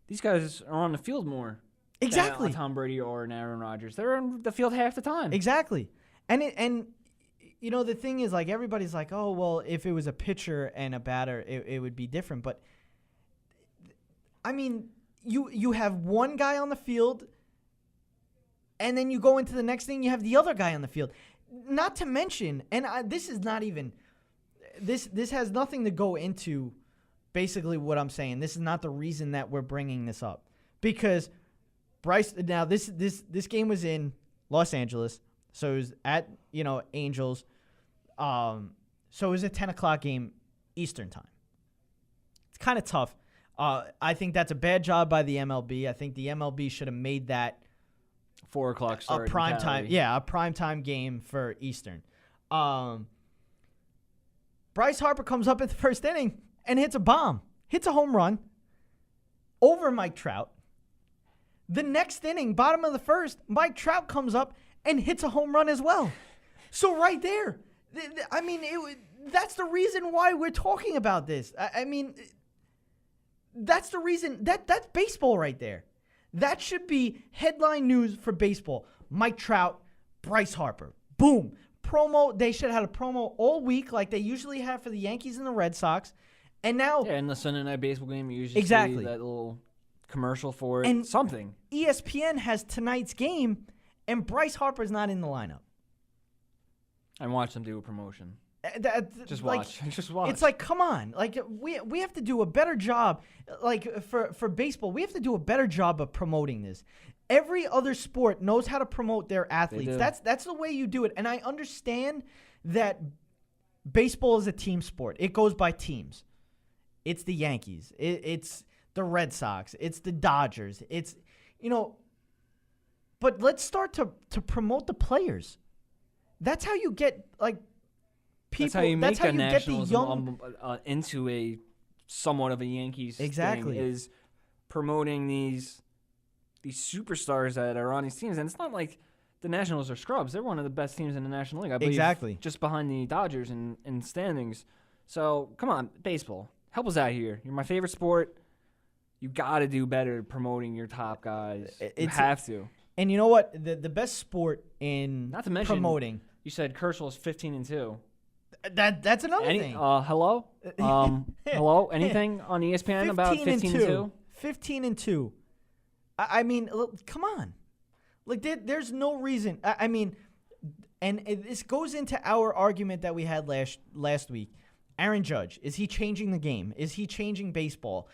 Speaker 3: these guys are on the field more.
Speaker 2: Exactly.
Speaker 3: Than Tom Brady or an Aaron Rodgers. They're on the field half the time.
Speaker 2: Exactly. And the thing is, everybody's like, oh, well, if it was a pitcher and a batter, it would be different. But, I mean, you have one guy on the field, and then you go into the next thing, you have the other guy on the field. Not to mention, and this is not even, this has nothing to go into basically what I'm saying. This is not the reason that we're bringing this up. Because now this game was in Los Angeles. So it was at, Angels. So it was a 10 o'clock game Eastern time. It's kind of tough. I think that's a bad job by the MLB. I think the MLB should have made that
Speaker 3: 4 o'clock start.
Speaker 2: A prime time. Yeah, a prime time game for Eastern. Bryce Harper comes up in the first inning and hits a bomb. Hits a home run over Mike Trout. The next inning, bottom of the first, Mike Trout comes up and hits a home run as well. So right there, that's the reason why we're talking about this. That's the reason. That's baseball right there. That should be headline news for baseball. Mike Trout, Bryce Harper. Boom. Promo. They should have had a promo all week like they usually have for the Yankees and the Red Sox. And now...
Speaker 3: Yeah, in the Sunday Night Baseball game, you usually
Speaker 2: see
Speaker 3: that little commercial for it.
Speaker 2: And
Speaker 3: something.
Speaker 2: ESPN has tonight's game, and Bryce Harper's not in the lineup.
Speaker 3: And watch them do a promotion. Just watch.
Speaker 2: It's like, come on. We have to do a better job. For baseball, we have to do a better job of promoting this. Every other sport knows how to promote their athletes. That's the way you do it. And I understand that baseball is a team sport. It goes by teams. It's the Yankees. It's the Red Sox. It's the Dodgers. It's, but let's start to promote the players. That's how you get, people.
Speaker 3: That's how you make
Speaker 2: the
Speaker 3: nationalism
Speaker 2: young
Speaker 3: into a somewhat of a Yankees
Speaker 2: exactly
Speaker 3: thing, is promoting these superstars that are on these teams. And it's not like the Nationals are scrubs. They're one of the best teams in the National League, I believe.
Speaker 2: Exactly.
Speaker 3: Just behind the Dodgers in standings. So, come on, baseball. Help us out here. You're my favorite sport. You got to do better promoting your top guys. You have to.
Speaker 2: And you know what? The best sport in
Speaker 3: not to mention,
Speaker 2: promoting.
Speaker 3: You said Kershaw's 15-2.
Speaker 2: That's another thing.
Speaker 3: Hello? Hello? Anything on ESPN about 15-2?
Speaker 2: 15-2. I mean, look, come on. There's no reason. And this goes into our argument that we had last week. Aaron Judge, is he changing the game? Is he changing baseball?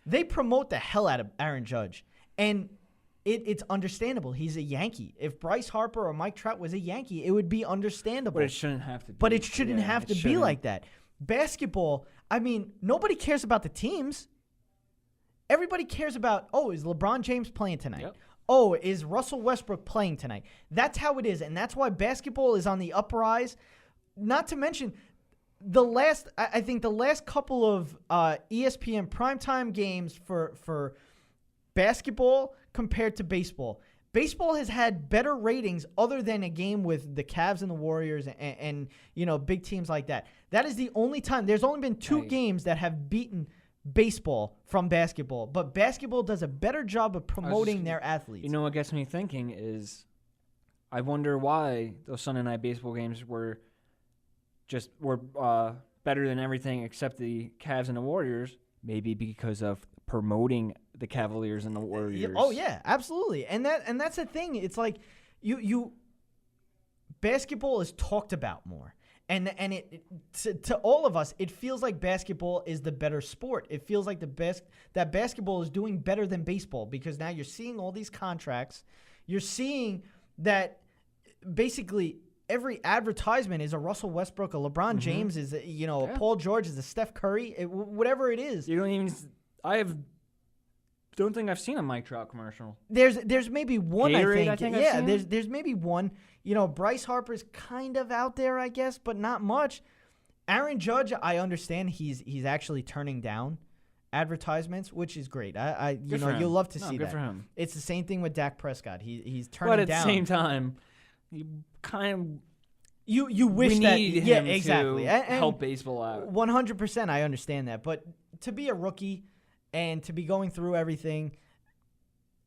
Speaker 2: They promote the hell out of Aaron Judge. And it's understandable. He's a Yankee. If Bryce Harper or Mike Trout was a Yankee, it would be understandable.
Speaker 3: But it shouldn't have to be.
Speaker 2: But it shouldn't have to be like that. Basketball, I mean, nobody cares about the teams. Everybody cares about, is LeBron James playing tonight?
Speaker 3: Yep.
Speaker 2: Is Russell Westbrook playing tonight? That's how it is, and that's why basketball is on the uprise. Not to mention, I think the last couple of ESPN primetime games for basketball compared to baseball. Baseball has had better ratings other than a game with the Cavs and the Warriors and big teams like that. That is the only time. There's only been 2 games that have beaten baseball from basketball, but basketball does a better job of promoting their athletes.
Speaker 3: You know what gets me thinking is I wonder why those Sunday night baseball games were better than everything except the Cavs and the Warriors, maybe because of promoting the Cavaliers and the Warriors.
Speaker 2: Oh yeah, absolutely. And that's the thing. It's like you basketball is talked about more. And to all of us, it feels like basketball is the better sport. It feels like that basketball is doing better than baseball because now you're seeing all these contracts. You're seeing that basically every advertisement is a Russell Westbrook, a LeBron James, is a Paul George, is a Steph Curry, whatever it is.
Speaker 3: You don't even. Don't think I've seen a Mike Trout commercial.
Speaker 2: There's maybe one.
Speaker 3: Gatorade,
Speaker 2: I think. Yeah, there's maybe one. Bryce Harper's kind of out there, I guess, but not much. Aaron Judge, I understand he's actually turning down advertisements, which is great. You'll love to see that.
Speaker 3: Good for him.
Speaker 2: It's the same thing with Dak Prescott. He's turning down.
Speaker 3: But at the same time, you kind of
Speaker 2: you wish that
Speaker 3: him
Speaker 2: exactly
Speaker 3: to help baseball out.
Speaker 2: 100%, I understand that, but to be a rookie and to be going through everything,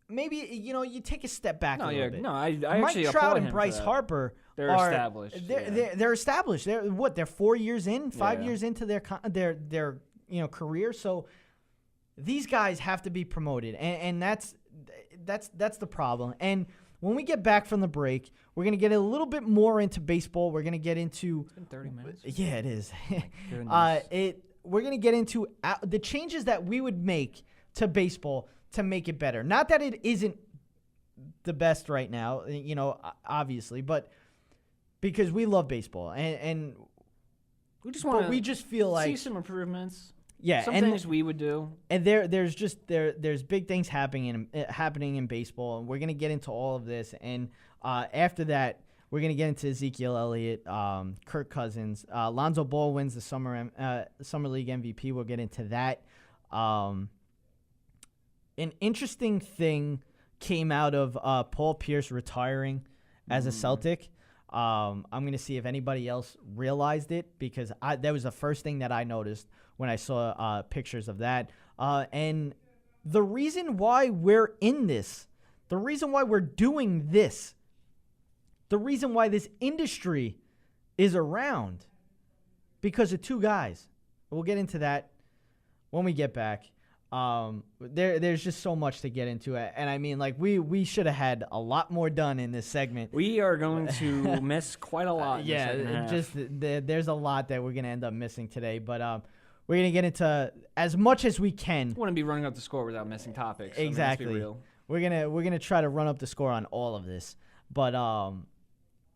Speaker 2: maybe you take a step back a little bit.
Speaker 3: I
Speaker 2: Mike
Speaker 3: actually
Speaker 2: Trout and
Speaker 3: him
Speaker 2: Bryce Harper
Speaker 3: they're
Speaker 2: are
Speaker 3: established.
Speaker 2: They're established. They're 4 years in, 5 years into their career. So these guys have to be promoted, and that's the problem. And when we get back from the break, we're gonna get a little bit more into baseball. We're gonna get into.
Speaker 3: It's been 30 minutes.
Speaker 2: Yeah, it is.
Speaker 3: Goodness.
Speaker 2: We're going to get into the changes that we would make to baseball to make it better. Not that it isn't the best right now, obviously, but because we love baseball and we just feel like
Speaker 3: see some improvements.
Speaker 2: Yeah,
Speaker 3: some things we would do.
Speaker 2: And there's big things happening in baseball, and we're going to get into all of this. And after that, we're going to get into Ezekiel Elliott, Kirk Cousins. Lonzo Ball wins the Summer League MVP. We'll get into that. An interesting thing came out of Paul Pierce retiring as a Celtic. I'm going to see if anybody else realized it because that was the first thing that I noticed when I saw pictures of that. And the reason why we're in this, the reason why we're doing this, the reason why this industry is around, because of 2 guys. We'll get into that when we get back. There's just so much to get into, and I mean, like we should have had a lot more done in this segment.
Speaker 3: We are going to miss quite a lot.
Speaker 2: There's a lot that we're gonna end up missing today, but we're gonna get into as much as we can.
Speaker 3: I want to be running up the score without missing topics.
Speaker 2: Exactly.
Speaker 3: I mean, let's be
Speaker 2: We're
Speaker 3: real.
Speaker 2: gonna try to run up the score on all of this, but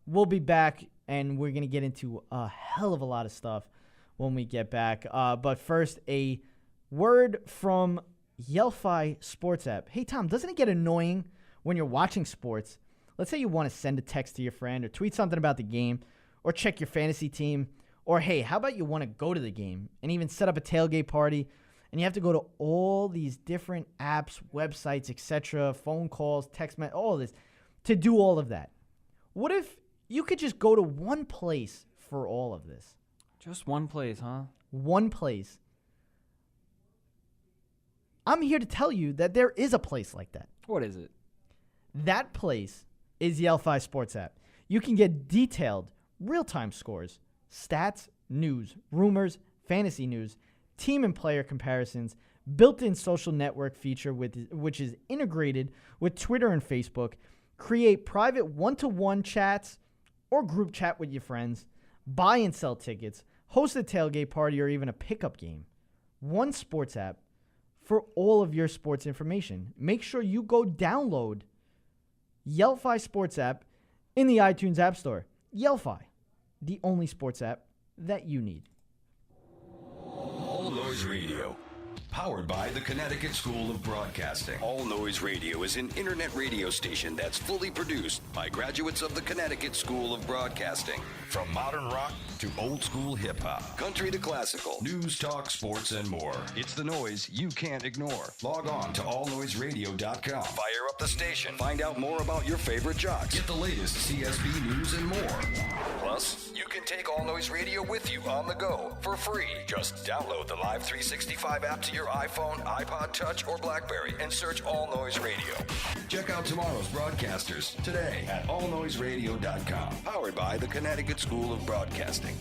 Speaker 2: we'll be back, and we're going to get into a hell of a lot of stuff when we get back. But first, a word from Yelphi Sports app. Hey, Tom, doesn't it get annoying when you're watching sports? Let's say you want to send a text to your friend or tweet something about the game or check your fantasy team. Or, hey, how about you want to go to the game and even set up a tailgate party, and you have to go to all these different apps, websites, etc., phone calls, text messages, all of this, to do all of that. What if you could just go to one place for all of this?
Speaker 3: Just one place, huh?
Speaker 2: One place. I'm here to tell you that there is a place like that.
Speaker 3: What is it?
Speaker 2: That place is Yelphi Sports app. You can get detailed, real-time scores, stats, news, rumors, fantasy news, team and player comparisons, built-in social network feature which is integrated with Twitter and Facebook, create private one-to-one chats or group chat with your friends, buy and sell tickets, host a tailgate party, or even a pickup game. One sports app for all of your sports information. Make sure you go download Yelphi Sports app in the iTunes App Store. Yelphi, the only sports app that you need.
Speaker 4: Noise Radio. Powered by the Connecticut School of Broadcasting. All Noise Radio is an internet radio station that's fully produced by graduates of the Connecticut School of Broadcasting. From modern rock to old school hip hop, country to classical, news, talk, sports, and more. It's the noise you can't ignore. Log on to allnoiseradio.com. Fire up the station. Find out more about your favorite jocks. Get the latest CSB news and more. Plus, you can take All Noise Radio with you on the go for free. Just download the Live 365 app to your iPhone, iPod Touch, or BlackBerry and search All Noise Radio. Check out tomorrow's broadcasters today at allnoiseradio.com. Powered by the Connecticut School of Broadcasting.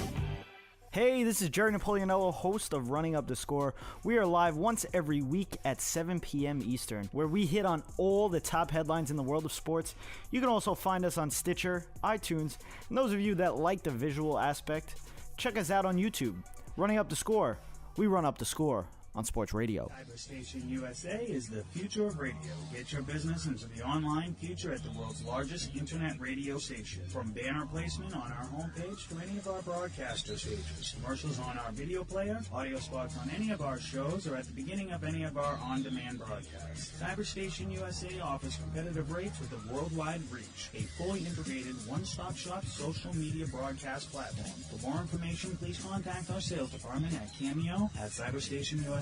Speaker 5: Hey, this is Jerry Napoleonello, host of Running Up the Score. We are live once every week at 7 p.m. Eastern, where we hit on all the top headlines in the world of sports. You can also find us on Stitcher, iTunes, and those of you that like the visual aspect, check us out on YouTube. Running Up the Score. We run up the score on Sports Radio.
Speaker 6: Cyberstation USA is the future of radio. Get your business into the online future at the world's largest internet radio station. From banner placement on our homepage to any of our broadcaster stages, commercials on our video player, audio spots on any of our shows, or at the beginning of any of our on-demand broadcasts. Cyberstation USA offers competitive rates with a worldwide reach, a fully integrated one-stop shop social media broadcast platform. For more information, please contact our sales department at cameo@cyberstationusa.com.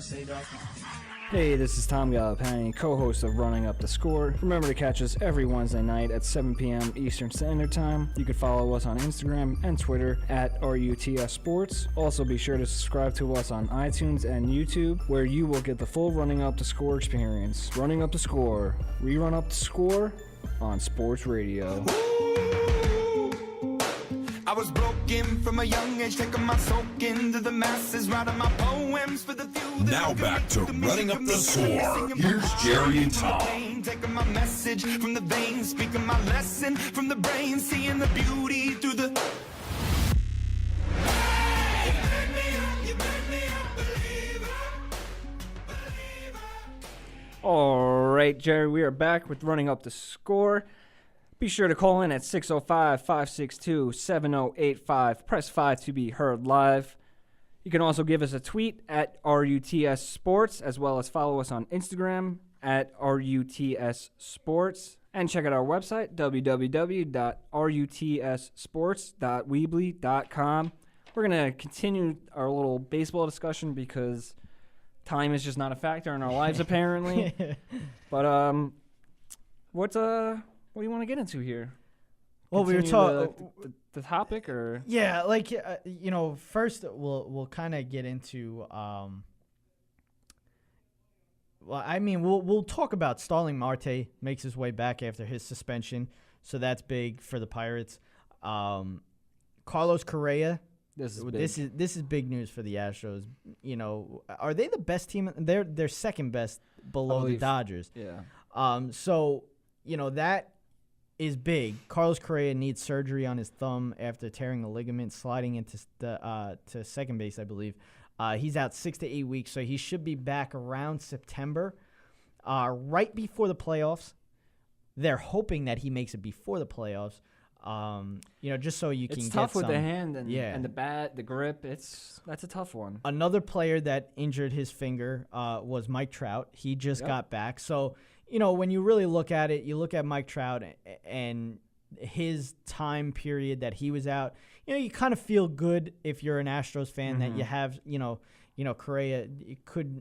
Speaker 3: Hey, this is Tom Gallipani, co-host of Running Up the Score. Remember to catch us every Wednesday night at 7 p.m. Eastern Standard Time. You can follow us on Instagram and Twitter at RUTS Sports. Also, be sure to subscribe to us on iTunes and YouTube, where you will get the full Running Up the Score experience. Running Up the Score. Rerun Up the Score on Sports Radio.
Speaker 7: I was broken from a young age, taking my soak into the masses, writing my poems for the few.
Speaker 1: Now back to Running Up the Score. Here's Jerry and Tom.
Speaker 7: Taking my message from the veins, speaking my lesson from the brain, seeing the beauty through the.
Speaker 3: All right, Jerry, we are back with Running Up the Score. Be sure to call in at 605-562-7085. Press 5 to be heard live. You can also give us a tweet at RUTS Sports, as well as follow us on Instagram at RUTS Sports. And check out our website, www.rutsports.weebly.com. We're going to continue our little baseball discussion because time is just not a factor in our lives, apparently. But what do you want to get into here?
Speaker 2: Well, we were talking
Speaker 3: the topic, or
Speaker 2: like first we'll kind of get into we'll talk about Starling Marte makes his way back after his suspension, so that's big for the Pirates. Carlos Correa, this is big news for the Astros. Are they the best team? They're second best below the Dodgers.
Speaker 3: Yeah.
Speaker 2: So that is big. Carlos Correa needs surgery on his thumb after tearing the ligament, sliding into to second base, I believe. He's out 6 to 8 weeks, so he should be back around September, right before the playoffs. They're hoping that he makes it before the playoffs, just so you can get some.
Speaker 3: It's tough with the hand and the bat, the grip. That's a tough one.
Speaker 2: Another player that injured his finger was Mike Trout. He just got back. So, when you really look at it, you look at Mike Trout and his time period that he was out, you kind of feel good if you're an Astros fan that you have, Correa.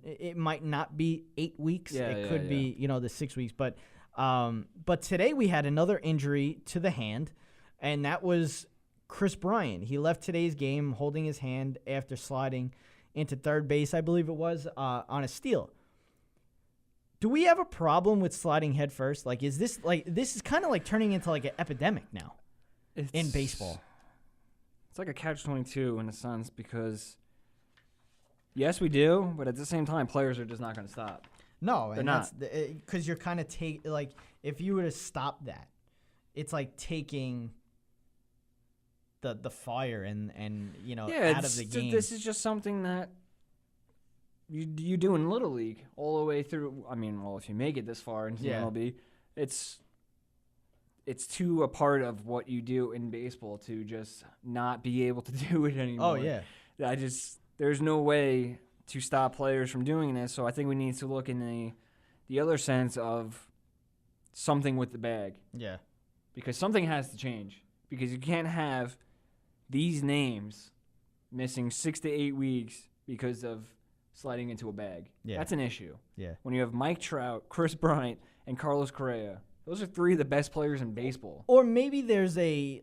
Speaker 2: It might not be 8 weeks. It could be, the 6 weeks. But today we had another injury to the hand, and that was Chris Bryant. He left today's game holding his hand after sliding into third base, I believe it was, on a steal. Do we have a problem with sliding head first? This is kind of like turning into like an epidemic now in baseball.
Speaker 3: It's like a catch-22 in a sense because, yes, we do, but at the same time, players are just not going to stop.
Speaker 2: No,
Speaker 3: they're not.
Speaker 2: Because you're kind of if you were to stop that, it's like taking the fire and out of the game.
Speaker 3: This is just something that you do in Little League all the way through. I mean, well, if you make it this far into MLB, it's too a part of what you do in baseball to just not be able to do it anymore.
Speaker 2: Oh, yeah.
Speaker 3: There's no way to stop players from doing this. So I think we need to look in the other sense of something with the bag.
Speaker 2: Yeah.
Speaker 3: Because something has to change. Because you can't have these names missing 6 to 8 weeks because of sliding into a bag. Yeah. That's an issue.
Speaker 2: Yeah.
Speaker 3: When you have Mike Trout, Chris Bryant, and Carlos Correa, those are 3 of the best players in baseball.
Speaker 2: Or maybe there's a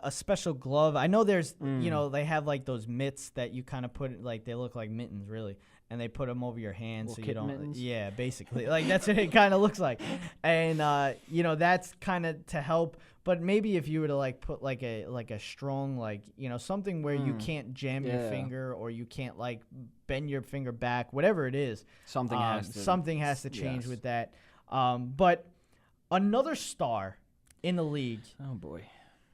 Speaker 2: special glove. I know there's, they have like those mitts that you kind of put, like they look like mittens really, and they put them over your hands so you don't. Mittens. Yeah, basically, like that's what it kind of looks like, and that's kind of to help. But maybe if you were to like put like a strong something where you can't jam your finger or you can't like bend your finger back, whatever it is, something has to change with that. But another star in the league.
Speaker 3: Oh boy.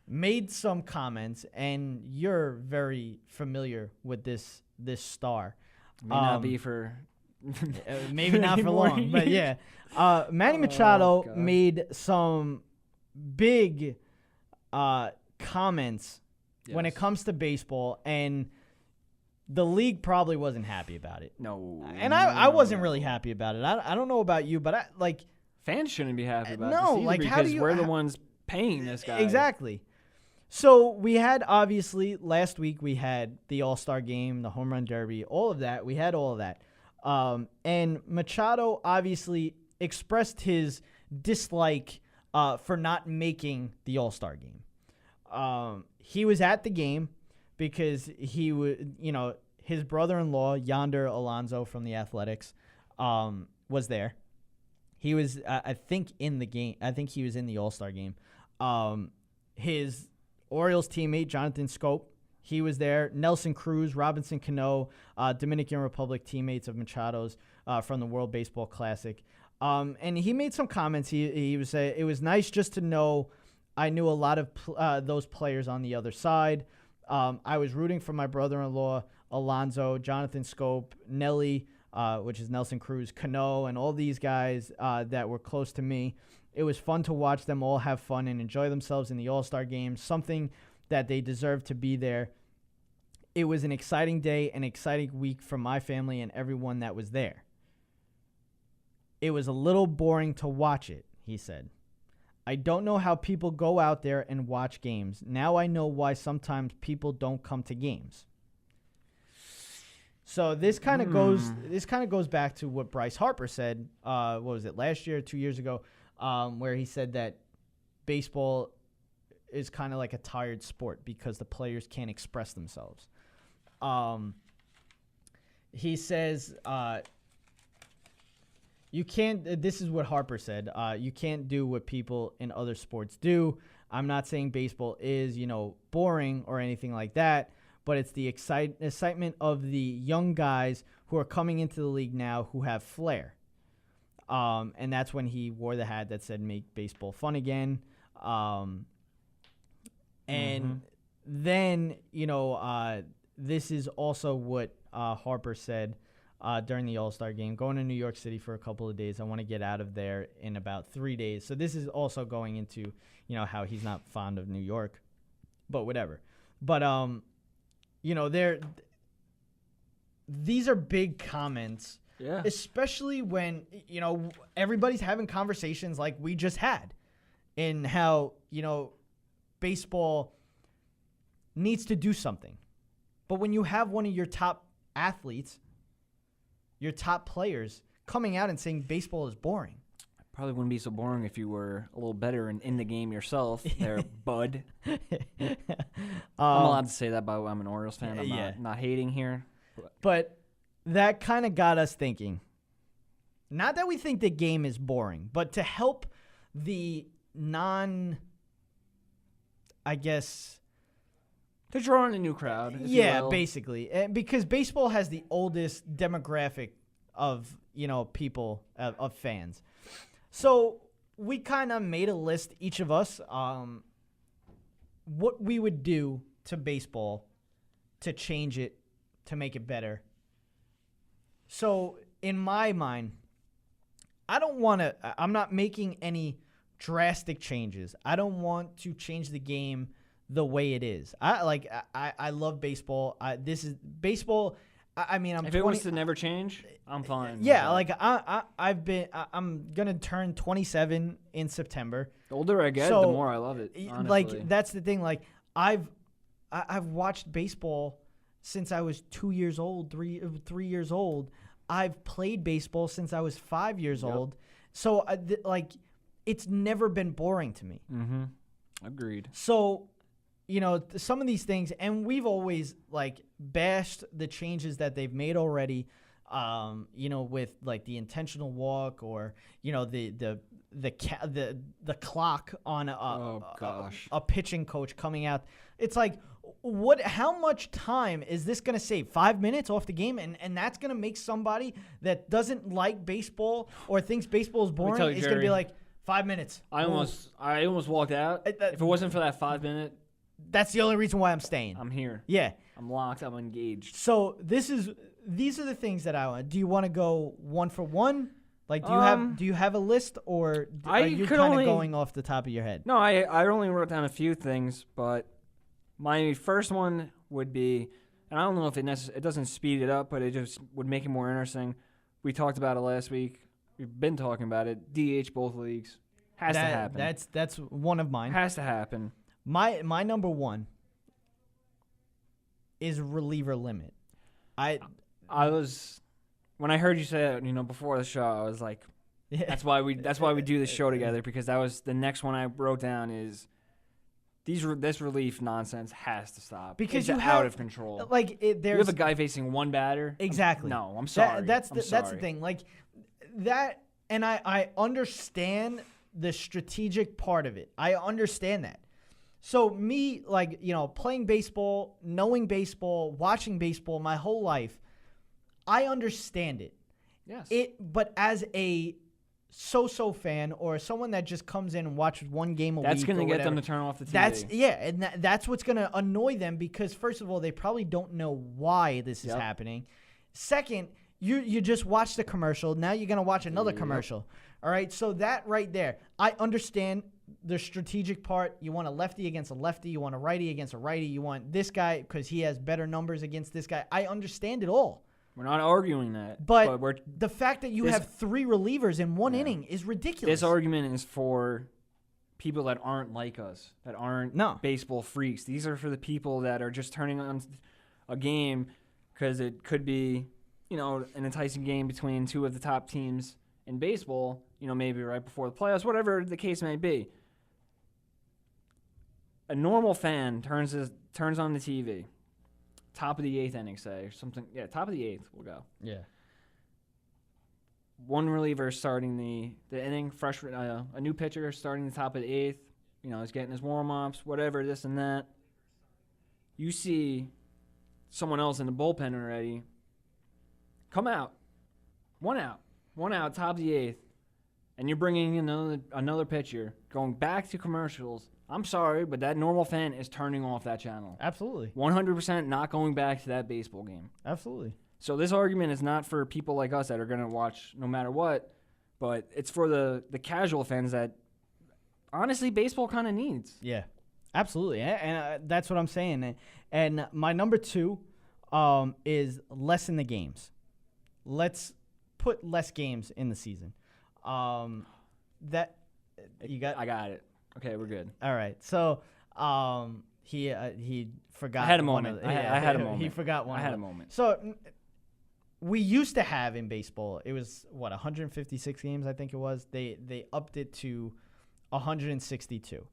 Speaker 2: Made some comments, and you're very familiar with this star.
Speaker 3: May not be for
Speaker 2: maybe not for long, but yeah. Manny Machado made some big comments when it comes to baseball, and the league probably wasn't happy about it.
Speaker 3: No.
Speaker 2: And I wasn't really happy about it. I don't know about you, but
Speaker 3: fans shouldn't be happy about
Speaker 2: this
Speaker 3: either, because we're the ones paying this guy.
Speaker 2: Exactly. So we had, obviously, last week we had the All-Star Game, the Home Run Derby, all of that. We had all of that. And Machado obviously expressed his dislike for not making the All-Star Game. He was at the game because he would, his brother-in-law, Yonder Alonso from the Athletics, was there. He was, I think, in the game. I think he was in the All-Star Game. His Orioles teammate, Jonathan Scope, he was there. Nelson Cruz, Robinson Cano, Dominican Republic teammates of Machado's from the World Baseball Classic. And he made some comments. He was saying, it was nice just to know I knew a lot of those players on the other side. I was rooting for my brother-in-law, Alonso, Jonathan Scope, Nelly, which is Nelson Cruz, Cano, and all these guys that were close to me. It was fun to watch them all have fun and enjoy themselves in the All-Star Game, something that they deserve to be there. It was an exciting day, an exciting week for my family and everyone that was there. It was a little boring to watch it, he said. I don't know how people go out there and watch games. Now I know why sometimes people don't come to games. So this kind of goes back to what Bryce Harper said. What was it, last year, 2 years ago, where he said that baseball is kind of like a tired sport because the players can't express themselves. He says you can't. This is what Harper said. You can't do what people in other sports do. I'm not saying baseball is, boring or anything like that. But it's the excitement of the young guys who are coming into the league now who have flair. And that's when he wore the hat that said make baseball fun again. And then, this is also what Harper said during the All-Star Game. Going to New York City for a couple of days. I want to get out of there in about 3 days. So this is also going into, how he's not fond of New York. But whatever. But, these are big comments, especially when, everybody's having conversations like we just had in how, baseball needs to do something. But when you have one of your top athletes, your top players coming out and saying baseball is boring.
Speaker 3: Probably wouldn't be so boring if you were a little better and in the game yourself there, bud. I'm allowed to say that, but I'm an Orioles fan. I'm not hating here.
Speaker 2: But that kind of got us thinking. Not that we think the game is boring, but to help the
Speaker 3: to draw in a new crowd.
Speaker 2: Yeah, basically. Because baseball has the oldest demographic of, people, of fans. So we kind of made a list, each of us, what we would do to baseball to change it, to make it better. So in my mind, I'm not making any drastic changes. I don't want to change the game the way it is. I love baseball. Baseball I mean, I'm.
Speaker 3: If it was to never change, I'm fine.
Speaker 2: Yeah, like I'm gonna turn 27 in September.
Speaker 3: The older I get, the more I love it. Honestly.
Speaker 2: Like that's the thing. Like I've watched baseball since I was 2 years old, 3 years old. I've played baseball since I was 5 years old. So like, it's never been boring to me.
Speaker 3: Mm-hmm. Agreed.
Speaker 2: So, you know, some of these things, and we've always like bashed the changes that they've made already. You know, with like the intentional walk, or you know the clock on a pitching coach coming out. It's like, how much time is this going to save? 5 minutes off the game, and that's going to make somebody that doesn't like baseball or thinks baseball is boring is going to be like 5 minutes.
Speaker 3: I almost walked out. If it wasn't for that 5 minute,
Speaker 2: that's the only reason why I'm staying.
Speaker 3: I'm here.
Speaker 2: Yeah,
Speaker 3: I'm locked. I'm engaged.
Speaker 2: So these are the things that I want. Do you want to go one for one? Like, do you have a list, or are you kind of going off the top of your head?
Speaker 3: No, I only wrote down a few things, but my first one would be, and I don't know if it doesn't speed it up, but it just would make it more interesting. We talked about it last week. We've been talking about it. DH both leagues. Has to happen.
Speaker 2: That's one of mine.
Speaker 3: Has to happen.
Speaker 2: My number one is reliever limit.
Speaker 3: I was, when I heard you say it, you know, before the show, I was like, that's why we do this show together, because that was the next one I wrote down is this relief nonsense has to stop, because it's out of control.
Speaker 2: Like you
Speaker 3: have a guy facing one batter.
Speaker 2: Exactly.
Speaker 3: No, I'm sorry.
Speaker 2: That's the thing. Like that, and I understand the strategic part of it. I understand that. So me, like, you know, playing baseball, knowing baseball, watching baseball my whole life, I understand it.
Speaker 3: Yes.
Speaker 2: But as a so-so fan, or someone that just comes in and watches one game a week,
Speaker 3: that's going to get them to turn off the TV.
Speaker 2: And that's what's going to annoy them, because first of all, they probably don't know why this is happening. Second, you just watch the commercial. Now you're going to watch another commercial. All right, so that right there, I understand the strategic part. You want a lefty against a lefty. You want a righty against a righty. You want this guy because he has better numbers against this guy. I understand it all.
Speaker 3: We're not arguing that.
Speaker 2: But the fact that you have three relievers in one inning is ridiculous.
Speaker 3: This argument is for people that aren't like us, that aren't baseball freaks. These are for the people that are just turning on a game because it could be, you know, an enticing game between two of the top teams in baseball, you know, maybe right before the playoffs, whatever the case may be. A normal fan turns on the TV, top of the eighth inning, say, or something. Yeah, top of the eighth, we'll go.
Speaker 2: Yeah.
Speaker 3: One reliever starting the inning, fresh, a new pitcher starting the top of the eighth. You know, he's getting his warm-ups, whatever, this and that. You see someone else in the bullpen already come out. One out, top of the eighth. And you're bringing in another pitcher, going back to commercials. I'm sorry, but that normal fan is turning off that channel.
Speaker 2: Absolutely.
Speaker 3: 100% not going back to that baseball game.
Speaker 2: Absolutely.
Speaker 3: So this argument is not for people like us that are going to watch no matter what, but it's for the casual fans that, honestly, baseball kind of needs.
Speaker 2: Yeah, absolutely. And that's what I'm saying. And my number two is lessen the games. Let's put less games in the season.
Speaker 3: I got it. Okay, we're good.
Speaker 2: All right. So he forgot.
Speaker 3: I had a moment. I had a moment.
Speaker 2: He forgot one.
Speaker 3: I had a moment.
Speaker 2: So we used to have in baseball, it was 156 games, I think it was. They upped it to 162.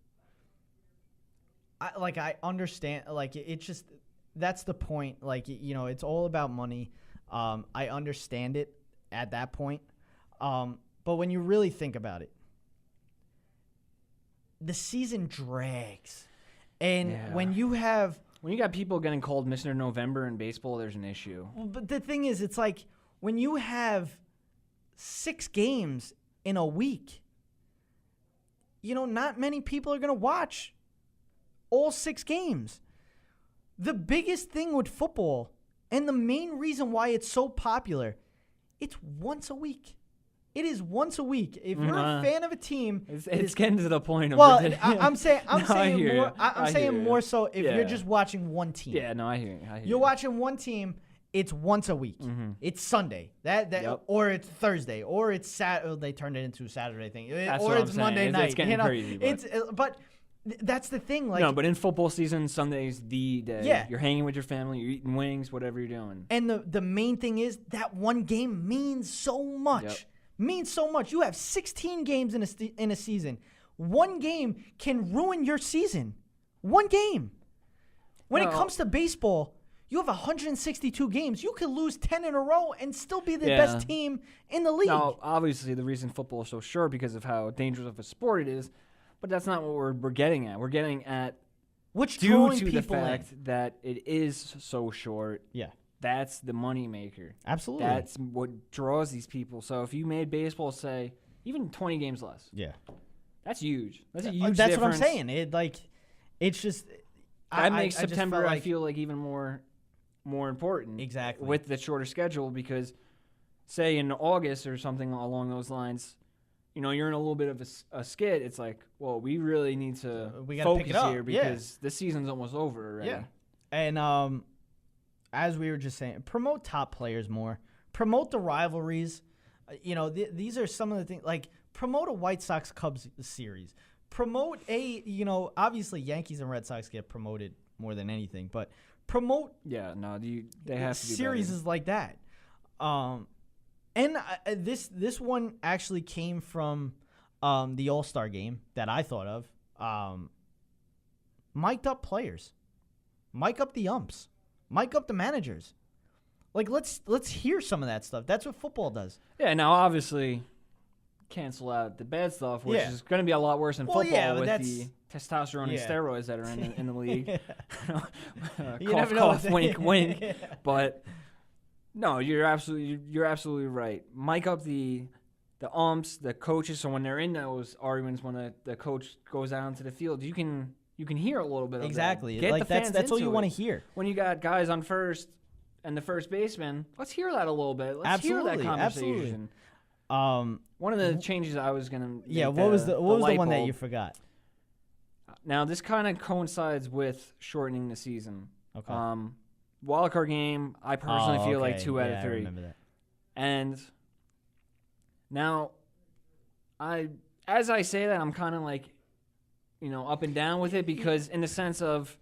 Speaker 2: I understand. Like it just, that's the point. Like, you know, it's all about money. I understand it at that point. But when you really think about it, the season drags. And when you got
Speaker 3: people getting called Mr. November in baseball, there's an issue.
Speaker 2: But the thing is, it's like when you have 6 games in a week, you know, not many people are going to watch all 6 games. The biggest thing with football, and the main reason why it's so popular, it's once a week. It is once a week. If you're a fan of a team,
Speaker 3: it's getting to the point.
Speaker 2: I'm saying more so if you're just watching one team.
Speaker 3: Yeah, no, I hear you.
Speaker 2: You're watching one team, it's once a week.
Speaker 3: Mm-hmm.
Speaker 2: It's Sunday. Or it's Thursday, or it's they turned it into a Saturday thing, or it's Monday night.
Speaker 3: It's getting crazy.
Speaker 2: But that's the thing. Like,
Speaker 3: no, but in football season, Sunday's the day.
Speaker 2: Yeah.
Speaker 3: You're hanging with your family. You're eating wings, whatever you're doing.
Speaker 2: And the main thing is that one game means so much.
Speaker 3: Yep.
Speaker 2: Means so much. You have 16 games in a season. One game can ruin your season. One game. When it comes to baseball, you have 162 games. You could lose 10 in a row and still be the best team in the league.
Speaker 3: Now, obviously, the reason football is so short because of how dangerous of a sport it is, but that's not what we're getting at. We're getting at due to the fact that it is so short.
Speaker 2: Yeah.
Speaker 3: That's the money maker.
Speaker 2: Absolutely.
Speaker 3: That's what draws these people. So if you made baseball, say, even 20 games less.
Speaker 2: Yeah.
Speaker 3: That's huge. That's a huge
Speaker 2: That's
Speaker 3: difference.
Speaker 2: what I'm saying. It's just...
Speaker 3: That makes September, I feel like, even more important.
Speaker 2: Exactly.
Speaker 3: With the shorter schedule because, say, in August or something along those lines, you're in a little bit of a skid. It's like, well, we really need to focus here because this season's almost over already.
Speaker 2: Yeah. And as we were just saying, promote top players more. Promote the rivalries. These are some of the things, like promote a White Sox-Cubs series. Promote obviously Yankees and Red Sox get promoted more than anything, but promote
Speaker 3: they have to do
Speaker 2: series like that. And this one actually came from the All-Star game that I thought of. Mic'd up players, mic up the umps, mic up the managers. Like let's hear some of that stuff. That's what football does.
Speaker 3: Yeah. Now, obviously, cancel out the bad stuff, which is going to be a lot worse in football with the testosterone and steroids that are in the league. Cough, wink, wink. But no, you're absolutely right. Mic up the umps, the coaches. So when they're in those arguments, when the coach goes out into the field, you can hear a little bit of
Speaker 2: exactly.
Speaker 3: That. Get
Speaker 2: like
Speaker 3: the fans
Speaker 2: that's all you
Speaker 3: want
Speaker 2: to hear.
Speaker 3: When you got guys on first and the first baseman, let's hear that a little bit. Let's hear that conversation.
Speaker 2: Absolutely.
Speaker 3: One of the changes I was gonna make,
Speaker 2: what was the one that you forgot?
Speaker 3: Now this kind of coincides with shortening the season.
Speaker 2: Okay.
Speaker 3: Wildcard game, I personally feel like 2 out of 3.
Speaker 2: I remember that.
Speaker 3: And now, as I say that, I'm kind of like, up and down with it because in the sense of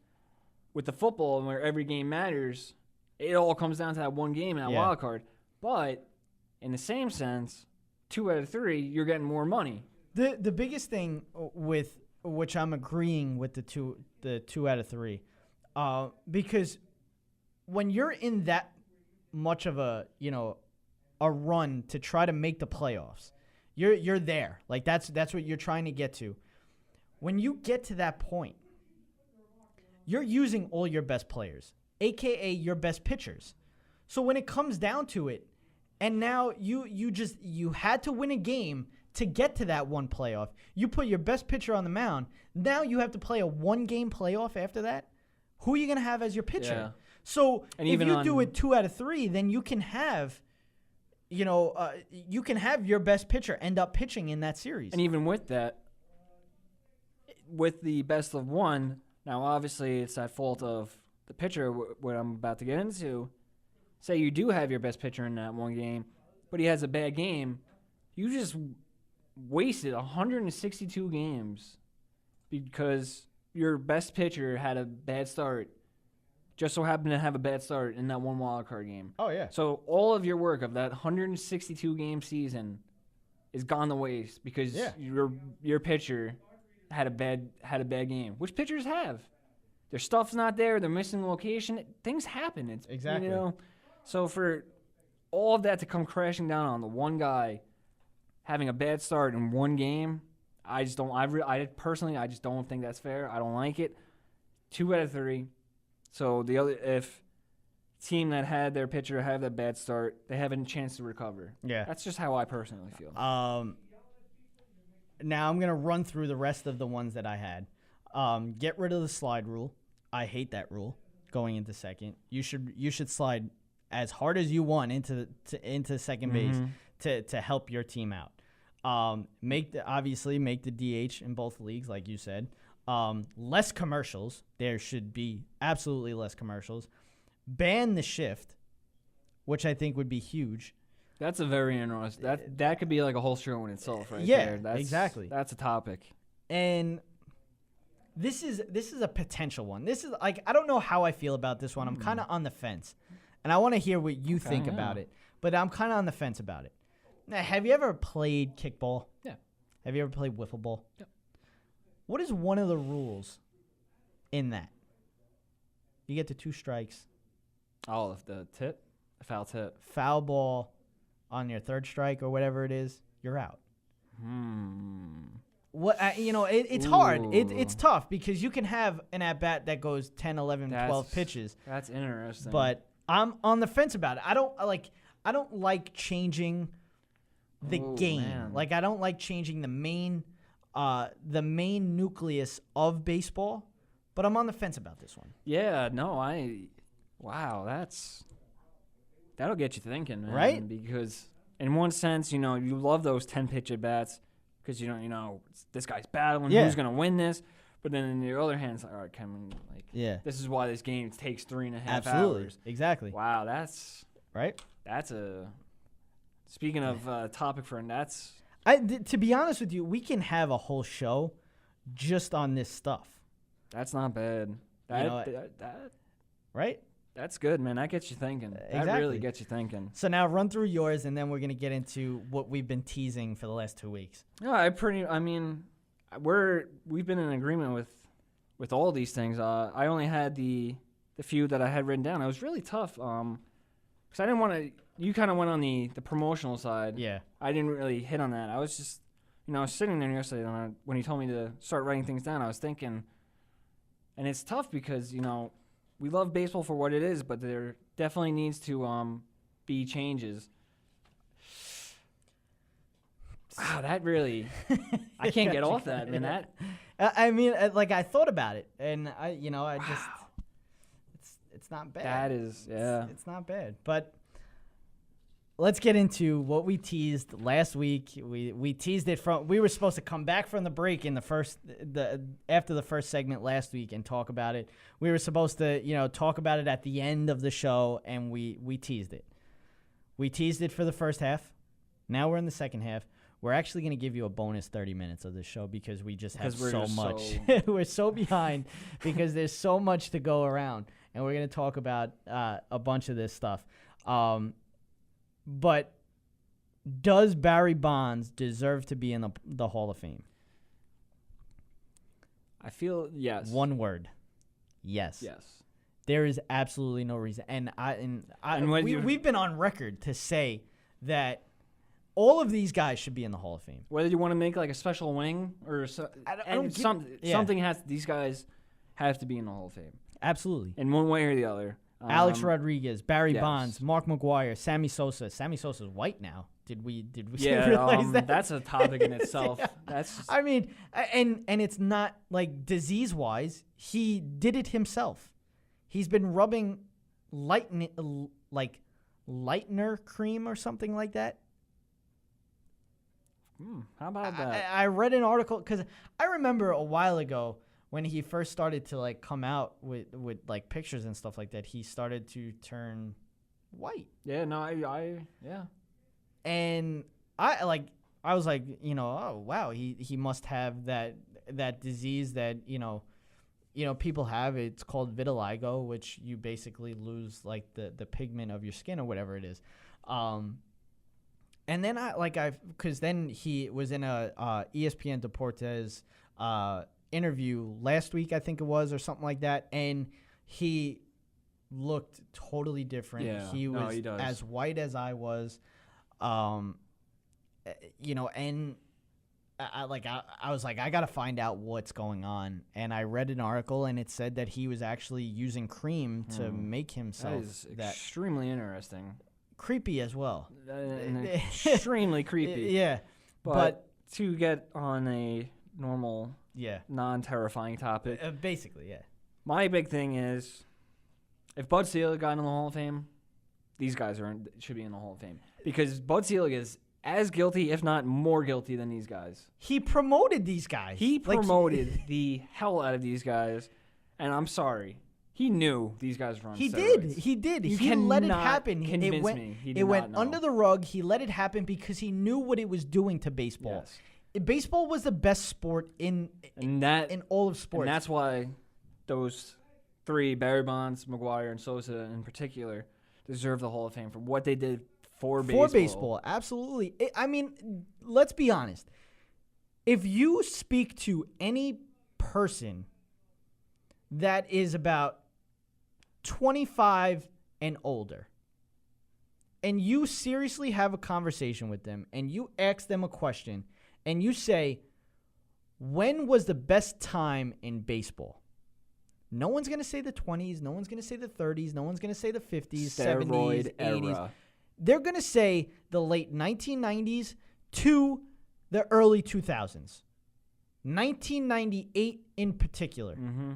Speaker 3: with the football where every game matters, it all comes down to that one game and that wild card. But in the same sense, 2 out of 3, you're getting more money.
Speaker 2: The biggest thing with which I'm agreeing with the two out of 3, because when you're in that much of a run to try to make the playoffs, you're there. Like that's what you're trying to get to. When you get to that point, you're using all your best players, aka your best pitchers. So when it comes down to it, and now you had to win a game to get to that one playoff. You put your best pitcher on the mound. Now you have to play a one-game playoff after that. Who are you going to have as your pitcher?
Speaker 3: Yeah.
Speaker 2: So if you do it 2 out of 3, then you can have, your best pitcher end up pitching in that series.
Speaker 3: And even with that, with the best of one, now obviously it's at fault of the pitcher, what I'm about to get into. Say you do have your best pitcher in that one game, but he has a bad game. You just wasted 162 games because your best pitcher had a bad start. Just so happened to have a bad start in that one wild card game.
Speaker 2: Oh yeah.
Speaker 3: So all of your work of that 162 game season is gone to waste because your pitcher had a bad game. Which pitchers have? Their stuff's not there. They're missing location. Things happen. It's
Speaker 2: exactly.
Speaker 3: So for all of that to come crashing down on the one guy having a bad start in one game, I just don't. I personally just don't think that's fair. I don't like it. 2 out of 3. So if team that had their pitcher have that bad start, they have a chance to recover.
Speaker 2: Yeah,
Speaker 3: that's just how I personally feel.
Speaker 2: Now I'm gonna run through the rest of the ones that I had. Get rid of the slide rule. I hate that rule. Going into second, you should slide as hard as you want into second base to help your team out. Make the DH in both leagues, like you said. Less commercials. There should be absolutely less commercials. Ban the shift. which I think would be huge.
Speaker 3: That's a very interesting. That could be like a whole show in itself, right?
Speaker 2: Yeah,
Speaker 3: there.
Speaker 2: exactly.
Speaker 3: That's a topic.
Speaker 2: And this is a potential one. This is like, I don't know how I feel about this one. I'm kind of on the fence, and I want to hear what you think about it. But I'm kind of on the fence about it. Now, have you ever played kickball?
Speaker 3: Yeah.
Speaker 2: Have you ever played wiffle ball?
Speaker 3: Yeah.
Speaker 2: What is one of the rules in that? You get to 2 strikes.
Speaker 3: Oh, the foul tip.
Speaker 2: Foul ball on your 3rd strike or whatever it is, you're out. What it's hard. It's tough because you can have an at-bat that goes 10, 11, 12 pitches.
Speaker 3: That's interesting.
Speaker 2: But I'm on the fence about it. I don't like changing the game.
Speaker 3: Man.
Speaker 2: Like, I don't like changing the main nucleus of baseball, but I'm on the fence about this one.
Speaker 3: Yeah, no, wow, that'll get you thinking, man.
Speaker 2: Right?
Speaker 3: Because in one sense, you love those 10-pitch at-bats because, this guy's battling, who's going to win this? But then on the other hand, it's like, all right, Cameron, this is why this game takes 3.5 hours.
Speaker 2: Exactly.
Speaker 3: Wow, that's...
Speaker 2: Right?
Speaker 3: That's speaking of topic for that's...
Speaker 2: To be honest with you, we can have a whole show just on this stuff.
Speaker 3: That's not bad.
Speaker 2: Right?
Speaker 3: That's good, man. That gets you thinking.
Speaker 2: Exactly.
Speaker 3: That really gets you thinking.
Speaker 2: So now run through yours, and then we're going to get into what we've been teasing for the last 2 weeks.
Speaker 3: No, we've been in agreement with all these things. I only had the few that I had written down. It was really tough because I didn't want to. You kind of went on the promotional side.
Speaker 2: Yeah.
Speaker 3: I didn't really hit on that. I was just, I was sitting there yesterday and when he told me to start writing things down, I was thinking, and it's tough because, we love baseball for what it is, but there definitely needs to be changes. Wow, that really, I can't get off that, man. That.
Speaker 2: I thought about it, and I just, it's not bad.
Speaker 3: That is, yeah.
Speaker 2: It's not bad, but let's get into what we teased last week. We teased it we were supposed to come back from the break in after the first segment last week and talk about it. We were supposed to, talk about it at the end of the show, and we teased it. We teased it for the first half. Now we're in the second half. We're actually going to give you a bonus 30 minutes of this show because we just have so much. We're so behind because there's so much to go around, and we're going to talk about a bunch of this stuff. But does Barry Bonds deserve to be in the Hall of Fame?
Speaker 3: I feel yes.
Speaker 2: One word. Yes.
Speaker 3: Yes.
Speaker 2: There is absolutely no reason. We've been on record to say that all of these guys should be in the Hall of Fame.
Speaker 3: Whether you want to make like a special wing or something these guys have to be in the Hall of Fame.
Speaker 2: Absolutely.
Speaker 3: In one way or the other.
Speaker 2: Alex Rodriguez, Barry Bonds, Mark McGwire, Sammy Sosa. Sammy Sosa's white now. Did we realize that?
Speaker 3: That's a topic in itself. That's just...
Speaker 2: and it's not like disease-wise. He did it himself. He's been rubbing lightener cream or something like that.
Speaker 3: How about that?
Speaker 2: I read an article because I remember a while ago when he first started to come out with pictures and stuff like that, he started to turn white.
Speaker 3: Yeah, no, I
Speaker 2: And I was like, oh wow, he must have that disease that people have. It's called vitiligo, which you basically lose the pigment of your skin or whatever it is. And then because then he was in a ESPN Deportes interview last week, I think it was, or something like that, and he looked totally different.
Speaker 3: Yeah.
Speaker 2: He was
Speaker 3: he does.
Speaker 2: as white as I was, and I was like, I gotta find out what's going on, and I read an article, and it said that he was actually using cream to make himself.
Speaker 3: That is extremely interesting.
Speaker 2: Creepy as well.
Speaker 3: Extremely creepy.
Speaker 2: Yeah,
Speaker 3: but to get on a normal, non-terrifying topic.
Speaker 2: Basically, yeah.
Speaker 3: My big thing is, if Bud Selig got in the Hall of Fame, these guys should be in the Hall of Fame because Bud Selig is as guilty, if not more guilty, than these guys.
Speaker 2: He promoted these guys.
Speaker 3: He promoted the hell out of these guys, and I'm sorry. He knew these guys were on
Speaker 2: He
Speaker 3: steroids.
Speaker 2: did. He did.
Speaker 3: You
Speaker 2: He let it
Speaker 3: cannot
Speaker 2: happen.
Speaker 3: convince me. He did
Speaker 2: it went
Speaker 3: not know.
Speaker 2: under the rug. He let it happen because he knew what it was doing to baseball.
Speaker 3: Yes.
Speaker 2: Baseball was the best sport in all of sports.
Speaker 3: And that's why those three, Barry Bonds, McGwire, and Sosa in particular, deserve the Hall of Fame for what they did for baseball.
Speaker 2: For baseball, absolutely. I mean, let's be honest. If you speak to any person that is about 25 and older, and you seriously have a conversation with them, and you ask them a question, and you say, when was the best time in baseball? No one's going to say the 20s. No one's going to say the 30s. No one's going to say the 50s,
Speaker 3: Steroid
Speaker 2: 70s, 80s.
Speaker 3: era.
Speaker 2: They're going to say the late 1990s to the early 2000s. 1998 in particular.
Speaker 3: Mm-hmm.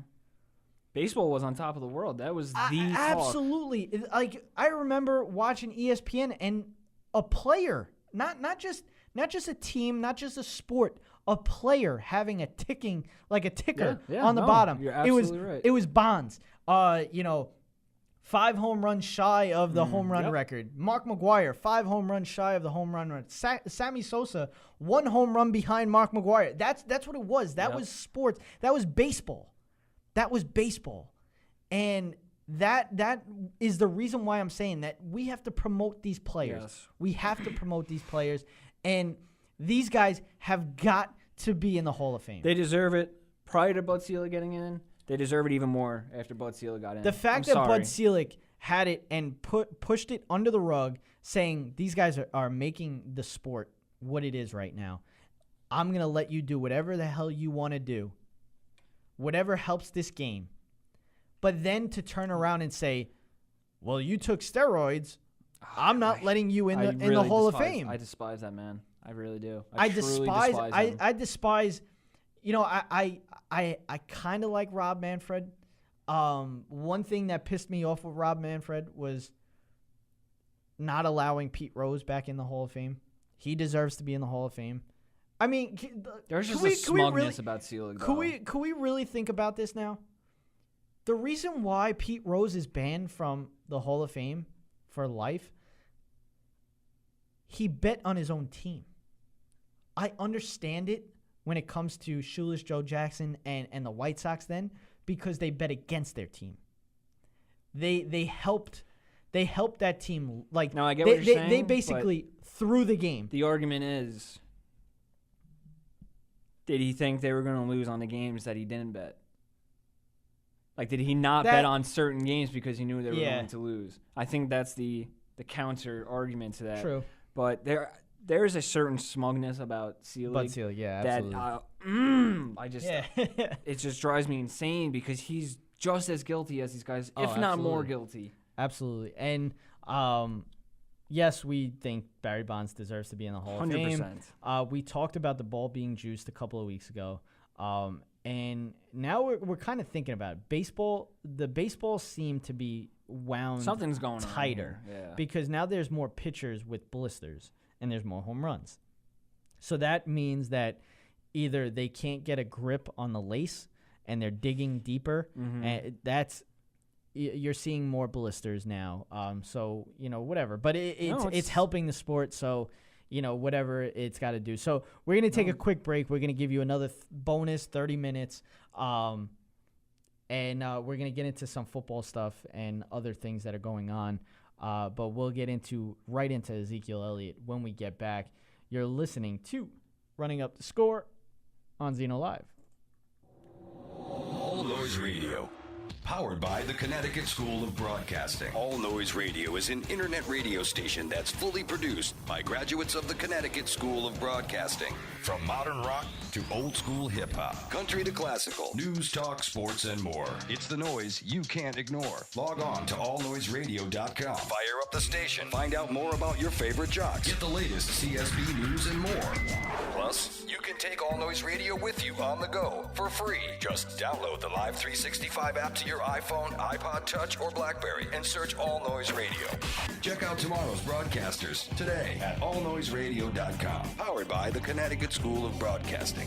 Speaker 3: Baseball was on top of the world. That was the talk.
Speaker 2: Absolutely. Like, I remember watching ESPN and a player, not just a team, not just a sport, a player having a ticker on the bottom.
Speaker 3: You're absolutely right.
Speaker 2: It was Bonds. 5 home runs shy of the home run record. Mark McGwire, 5 home runs shy of the home run record. Sammy Sosa, 1 home run behind Mark McGwire. That's what it was. That was sports. That was baseball. That was baseball. And that is the reason why I'm saying that we have to promote these players.
Speaker 3: Yes.
Speaker 2: We have to promote these players. And these guys have got to be in the Hall of Fame.
Speaker 3: They deserve it prior to Bud Selig getting in. They deserve it even more after Bud Selig got in.
Speaker 2: The fact that Bud Selig had it and pushed it under the rug, saying these guys are making the sport what it is right now. I'm going to let you do whatever the hell you want to do. Whatever helps this game. But then to turn around and say, well, you took steroids. I'm not letting you in the Hall of Fame.
Speaker 3: I despise that man. I really do.
Speaker 2: I
Speaker 3: despise him.
Speaker 2: I despise, I kind of like Rob Manfred. One thing that pissed me off with Rob Manfred was not allowing Pete Rose back in the Hall of Fame. He deserves to be in the Hall of Fame. I mean,
Speaker 3: there's just a smugness about Selig.
Speaker 2: Can we really think about this now? The reason why Pete Rose is banned from the Hall of Fame for life, he bet on his own team. I understand it when it comes to Shoeless Joe Jackson and the White Sox then, because they bet against their team. They helped that team. Like,
Speaker 3: no, I get what you're saying.
Speaker 2: They basically threw the game.
Speaker 3: The argument is, did he think they were going to lose on the games that he didn't bet? Like, did he not bet on certain games because he knew they were going to lose? I think that's the counter argument to that.
Speaker 2: True.
Speaker 3: But there's a certain smugness about Selig.
Speaker 2: Bud Selig, yeah,
Speaker 3: absolutely. It just drives me insane because he's just as guilty as these guys, if not more guilty.
Speaker 2: Absolutely. And yes, we think Barry Bonds deserves to be in the Hall of Fame. 100%. We talked about the ball being juiced a couple of weeks ago. And now we're kind of thinking about it. Baseball. The baseball seemed to be wound
Speaker 3: Something's going
Speaker 2: tighter
Speaker 3: on
Speaker 2: because now there's more pitchers with blisters and there's more home runs. So that means that either they can't get a grip on the lace and they're digging deeper. And you're seeing more blisters now. So whatever. But it's helping the sport. So. Whatever it's got to do. So we're going to take a quick break. We're going to give you another bonus 30 minutes. And we're going to get into some football stuff and other things that are going on. But we'll get right into Ezekiel Elliott when we get back. You're listening to Running Up the Score on Zeno Live.
Speaker 4: All Noise Radio. Powered by the Connecticut School of Broadcasting. All Noise Radio is an internet radio station that's fully produced by graduates of the Connecticut School of Broadcasting. From modern rock to old school hip hop, country to classical, news, talk, sports, and more. It's the noise you can't ignore. Log on to allnoiseradio.com. Fire up the station. Find out more about your favorite jocks. Get the latest CSB news and more. Plus, you can take All Noise Radio with you on the go for free. Just download the Live 365 app to your iPhone, iPod Touch, or BlackBerry and search All Noise Radio. Check out tomorrow's broadcasters today at allnoiseradio.com. Powered by the Connecticut School of Broadcasting.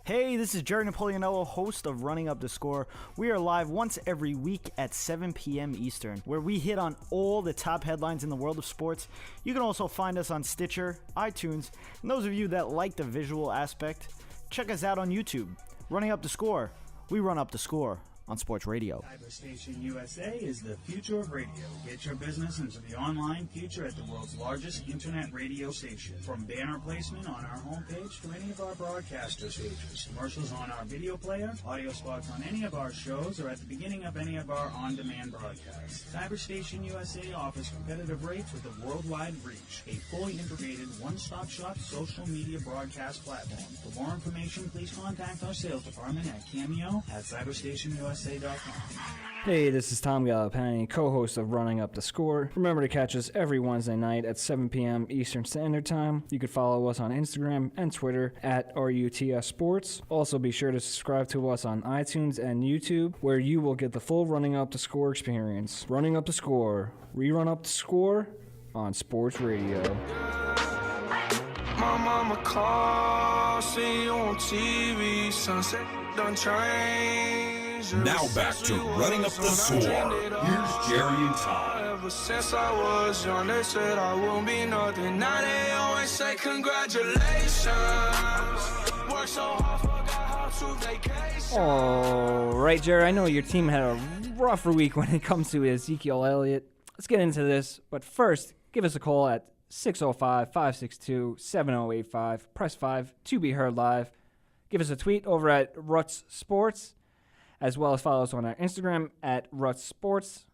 Speaker 5: Hey, this is Jerry Napoleonello, host of Running Up the Score. We are live once every week at 7 p.m. Eastern, where we hit on all the top headlines in the world of sports. You can also find us on Stitcher, iTunes, and those of you that like the visual aspect, check us out on YouTube. Running Up the Score. We run up the score on Sports Radio.
Speaker 6: Cyberstation USA is the future of radio. Get your business into the online future at the world's largest internet radio station. From banner placement on our homepage to any of our broadcaster stages, commercials on our video player, audio spots on any of our shows, or at the beginning of any of our on-demand broadcasts. Cyberstation USA offers competitive rates with a worldwide reach. A fully integrated one-stop shop social media broadcast platform. For more information, please contact our sales department at cameo@cyberstationusa.com.
Speaker 3: Hey, this is Tom Gallipani, co-host of Running Up the Score. Remember to catch us every Wednesday night at 7 p.m. Eastern Standard Time. You can follow us on Instagram and Twitter at RUTS Sports. Also, be sure to subscribe to us on iTunes and YouTube, where you will get the full Running Up the Score experience. Running Up the Score. Rerun Up the Score on Sports Radio.
Speaker 8: My mama called, see you on TV, sunset done changed.
Speaker 1: Now back to Running Up the Score. Here's Jerry and Tom.
Speaker 8: Ever since I was young, they said I won't be nothing. Now they always say congratulations. Work so hard, forgot how to vacation.
Speaker 3: All right, Jerry, I know your team had a rougher week when it comes to Ezekiel Elliott. Let's get into this. But first, give us a call at 605-562-7085. Press 5 to be heard live. Give us a tweet over at Ruts Sports, as well as follow us on our Instagram at Ruts Sports.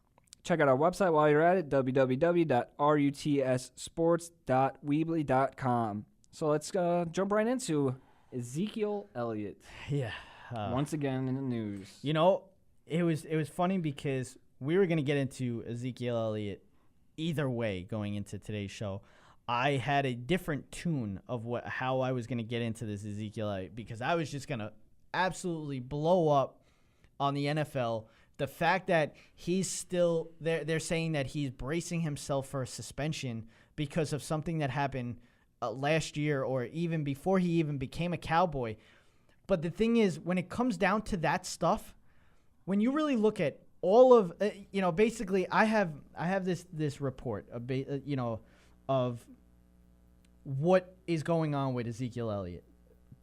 Speaker 3: Check out our website while you're at it, www.rutsports.weebly.com. So let's jump right into Ezekiel Elliott.
Speaker 2: Yeah.
Speaker 3: Once again in the news.
Speaker 2: You know, it was funny because we were going to get into Ezekiel Elliott either way going into today's show. I had a different tune of how I was going to get into this Ezekiel Elliott, because I was just going to absolutely blow up on the NFL. The fact that he's still they're saying that he's bracing himself for a suspension because of something that happened last year or even before he even became a Cowboy. But the thing is, when it comes down to that stuff, when you really look at all of basically I have this report of what is going on with Ezekiel Elliott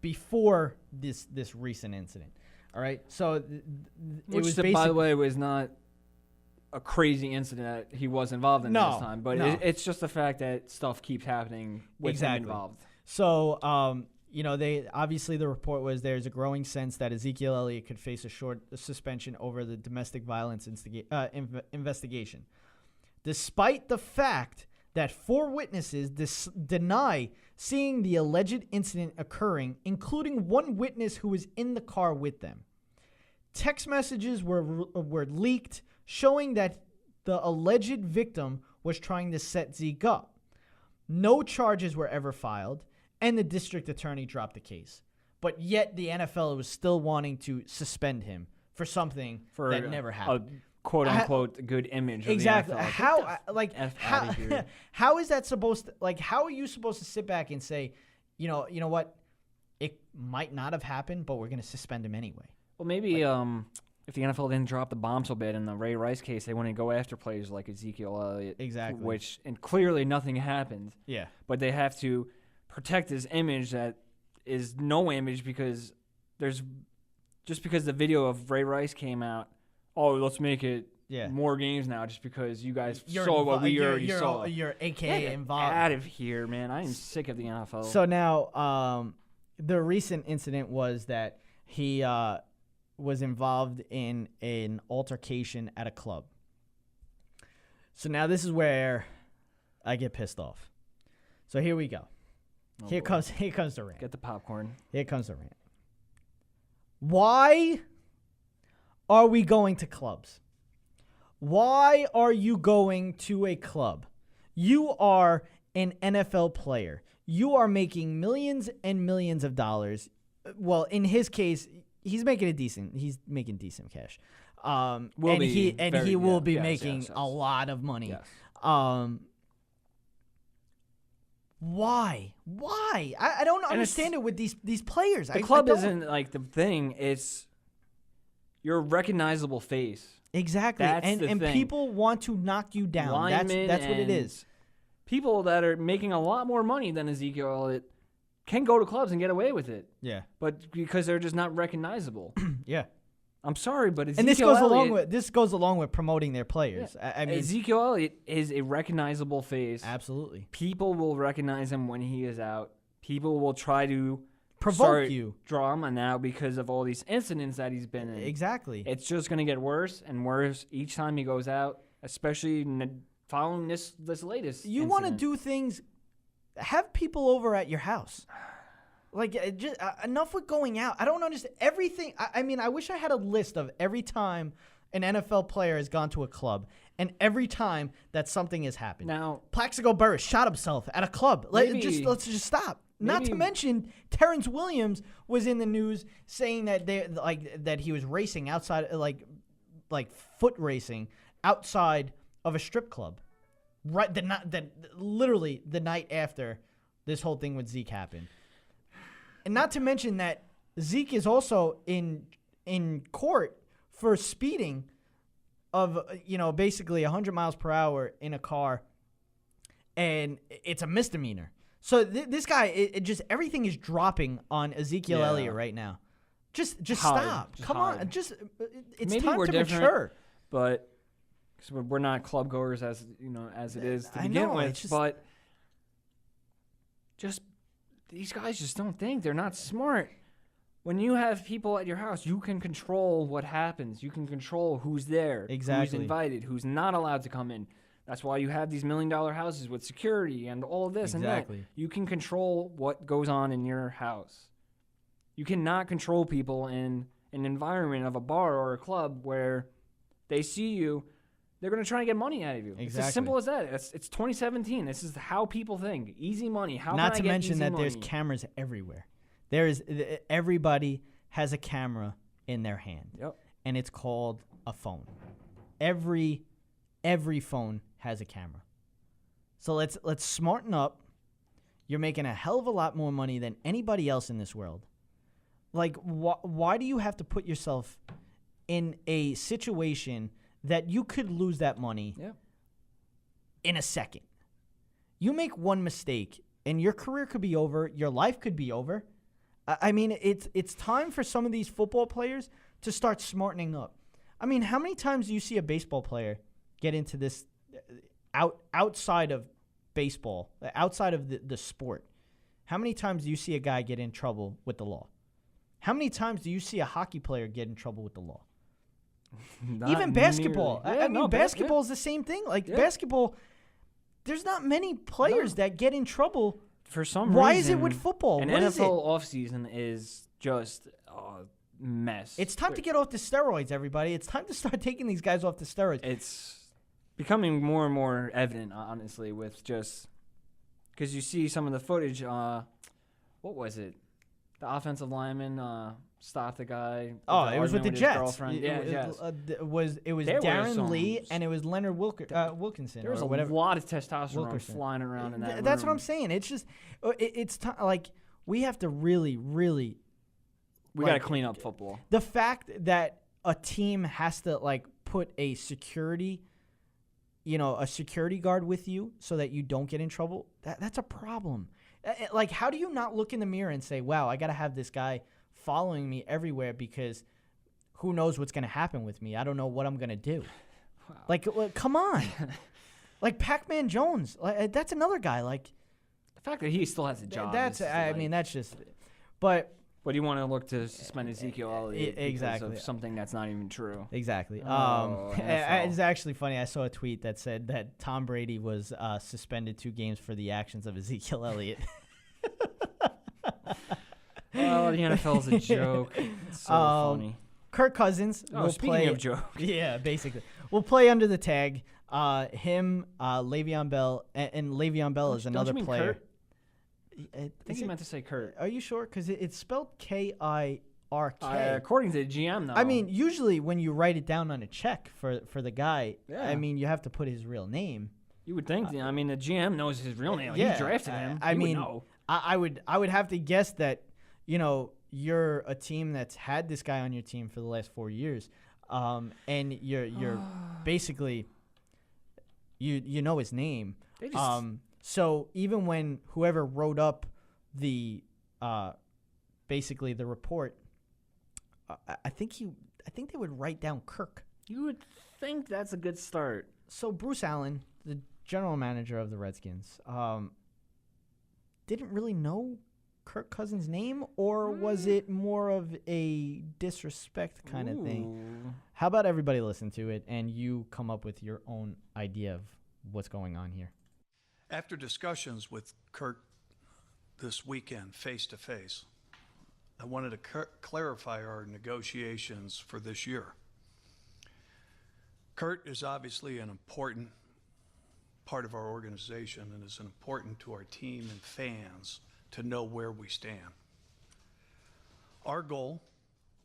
Speaker 2: before this recent incident. All right, so
Speaker 3: which, by the way, was not a crazy incident that he was involved in this time, but it's just the fact that stuff keeps happening with him involved.
Speaker 2: So, they obviously the report was there's a growing sense that Ezekiel Elliott could face a short suspension over the domestic violence investigation, despite the fact that 4 witnesses deny seeing the alleged incident occurring, including one witness who was in the car with them. Text messages were leaked showing that the alleged victim was trying to set Zeke up. No charges were ever filed, and the district attorney dropped the case. But yet the NFL was still wanting to suspend him for something that never happened.
Speaker 3: Quote-unquote good image.
Speaker 2: Exactly.
Speaker 3: Of the NFL.
Speaker 2: How is that supposed to, how are you supposed to sit back and say, you know what, it might not have happened, but we're going to suspend him anyway?
Speaker 3: Well, maybe if the NFL didn't drop the bomb so bad in the Ray Rice case, they wouldn't go after players like Ezekiel Elliott.
Speaker 2: Exactly.
Speaker 3: And clearly nothing happened.
Speaker 2: Yeah.
Speaker 3: But they have to protect his image that is no image because because the video of Ray Rice came out, let's make it more games now just because you guys saw what we already saw.
Speaker 2: You're AKA involved.
Speaker 3: Out of here, man. I am sick of the NFL.
Speaker 2: So now the recent incident was that he was involved in an altercation at a club. So now this is where I get pissed off. So here we go. Here comes the rant.
Speaker 3: Get the popcorn.
Speaker 2: Here comes the rant. Why are we going to clubs? Why are you going to a club? You are an NFL player. You are making millions and millions of dollars. Well, in his case, he's making decent cash. He will be making a lot of money.
Speaker 3: Yes.
Speaker 2: Why? I don't understand it with these players.
Speaker 3: The club isn't like the thing. It's your recognizable face.
Speaker 2: Exactly.
Speaker 3: That's
Speaker 2: and
Speaker 3: thing.
Speaker 2: People want to knock you down.
Speaker 3: Linemen
Speaker 2: That's what it is.
Speaker 3: People that are making a lot more money than Ezekiel Elliott can go to clubs and get away with it.
Speaker 2: Yeah.
Speaker 3: But because they're just not recognizable.
Speaker 2: Yeah.
Speaker 3: I'm sorry, but Ezekiel
Speaker 2: and this goes
Speaker 3: Elliott,
Speaker 2: along with promoting their players.
Speaker 3: Yeah.
Speaker 2: I mean,
Speaker 3: Ezekiel Elliott is a recognizable face.
Speaker 2: Absolutely.
Speaker 3: People will recognize him when he is out. People will try to
Speaker 2: provoke you,
Speaker 3: drama now because of all these incidents that he's been in.
Speaker 2: Exactly.
Speaker 3: It's just going to get worse and worse each time he goes out, especially following this latest.
Speaker 2: You want to do things. Have people over at your house. Like, just, enough with going out. I don't understand everything. I mean, I wish I had a list of every time an NFL player has gone to a club and every time that something has happened.
Speaker 3: Now,
Speaker 2: Plaxico Burress shot himself at a club. Let's just stop. Not to mention, Terrence Williams was in the news saying that that he was racing outside, like foot racing outside of a strip club. Right, literally the night after this whole thing with Zeke happened. And not to mention that Zeke is also in court for speeding of, basically 100 miles per hour in a car, and it's a misdemeanor. So this guy, it just everything is dropping on Ezekiel Elliott right now. Just stop. Come on. It's
Speaker 3: Maybe
Speaker 2: time
Speaker 3: we're
Speaker 2: to
Speaker 3: different,
Speaker 2: mature.
Speaker 3: But because we're not club goers as it is to begin with, but just these guys just don't think. They're not smart. When you have people at your house, you can control what happens. You can control who's there, who's invited, who's not allowed to come in. That's why you have these $1 million houses with security and all of this and that. You can control what goes on in your house. You cannot control people in an environment of a bar or a club where they see you. They're going to try and get money out of you. Exactly. It's as simple as that. It's 2017. This is how people think. Easy money. How
Speaker 2: Not
Speaker 3: can I
Speaker 2: to
Speaker 3: get
Speaker 2: mention
Speaker 3: easy
Speaker 2: that
Speaker 3: money?
Speaker 2: there's cameras everywhere. Everybody has a camera in their hand.
Speaker 3: Yep.
Speaker 2: And it's called a phone. Every phone has a camera. So let's smarten up. You're making a hell of a lot more money than anybody else in this world. Like, why do you have to put yourself in a situation that you could lose that money in a second? You make one mistake, and your career could be over. Your life could be over. I mean, it's time for some of these football players to start smartening up. I mean, how many times do you see a baseball player get into this outside of baseball, outside of the sport? How many times do you see a guy get in trouble with the law? How many times do you see a hockey player get in trouble with the law? Even basketball. Basketball is the same thing. Like basketball, there's not many players that get in trouble.
Speaker 3: For some reason.
Speaker 2: Why is it with football?
Speaker 3: An NFL offseason is just a mess.
Speaker 2: It's time to get off the steroids, everybody. It's time to start taking these guys off the steroids.
Speaker 3: It's becoming more and more evident, honestly, with just because you see some of the footage. What was it? The offensive lineman stopped the guy.
Speaker 2: Oh, it was with the Jets. It was Darren Lee and it was Leonard Wilkinson.
Speaker 3: There was a lot of testosterone flying around in that room.
Speaker 2: That's what I'm saying. It's just, it's like we have to really, really.
Speaker 3: We got to clean up football.
Speaker 2: The fact that a team has to put a security guard with you so that you don't get in trouble, that's a problem. Like, how do you not look in the mirror and say, wow, I got to have this guy following me everywhere because who knows what's going to happen with me? I don't know what I'm going to do. Wow. Like, come on. Like Pac-Man Jones. That's another guy. Like,
Speaker 3: the fact that he still has a job.
Speaker 2: That's just. But
Speaker 3: you want to look to suspend Ezekiel Elliott because of something that's not even true.
Speaker 2: Exactly. It's actually funny. I saw a tweet that said that Tom Brady was suspended 2 games for the actions of Ezekiel Elliott.
Speaker 3: Well, the NFL is a joke. It's so funny.
Speaker 2: Kirk Cousins will
Speaker 3: speaking of joke.
Speaker 2: Yeah, basically. We'll play under the tag. Le'Veon Bell, and Le'Veon Bell is another player.
Speaker 3: Kurt? I think you meant to say Kurt.
Speaker 2: Are you sure? Because it's spelled Kirk.
Speaker 3: According to the GM, though.
Speaker 2: I mean, usually when you write it down on a check for the guy,
Speaker 3: yeah.
Speaker 2: I mean, you have to put his real name.
Speaker 3: You would think. I mean, the GM knows his real name. He drafted him.
Speaker 2: I mean,
Speaker 3: would know.
Speaker 2: I would have to guess that, you're a team that's had this guy on your team for the last 4 years, and you're basically you know his name. So even when whoever wrote up the basically the report, I think they would write down Kirk.
Speaker 3: You would think that's a good start.
Speaker 2: So Bruce Allen, the general manager of the Redskins, didn't really know Kirk Cousins' name, or was it more of a disrespect kind of thing? How about everybody listen to it and you come up with your own idea of what's going on here?
Speaker 9: After discussions with Kirk this weekend, face-to-face, I wanted to clarify our negotiations for this year. Kurt is obviously an important part of our organization and is important to our team and fans to know where we stand. Our goal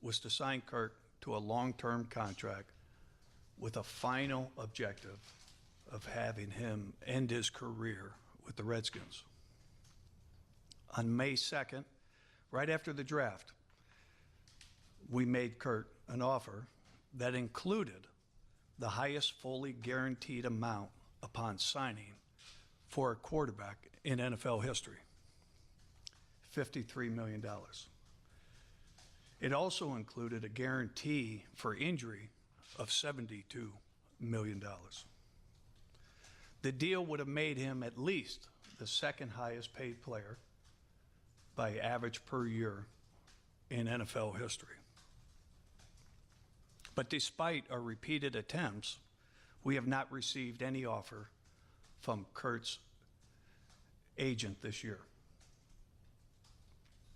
Speaker 9: was to sign Kirk to a long-term contract with a final objective of having him end his career with the Redskins. On May 2nd, right after the draft, we made Kirk an offer that included the highest fully guaranteed amount upon signing for a quarterback in NFL history, $53 million. It also included a guarantee for injury of $72 million. The deal would have made him at least the second highest paid player by average per year in NFL history. But despite our repeated attempts, we have not received any offer from Kurt's agent this year.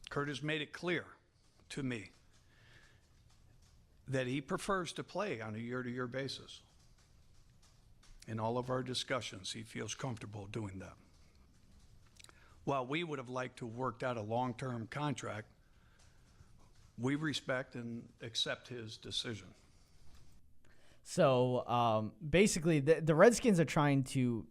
Speaker 9: Kurt has made it clear to me that he prefers to play on a year-to-year basis. In all of our discussions, he feels comfortable doing that. While we would have liked to have worked out a long-term contract, we respect and accept his decision.
Speaker 2: So basically, the Redskins are trying to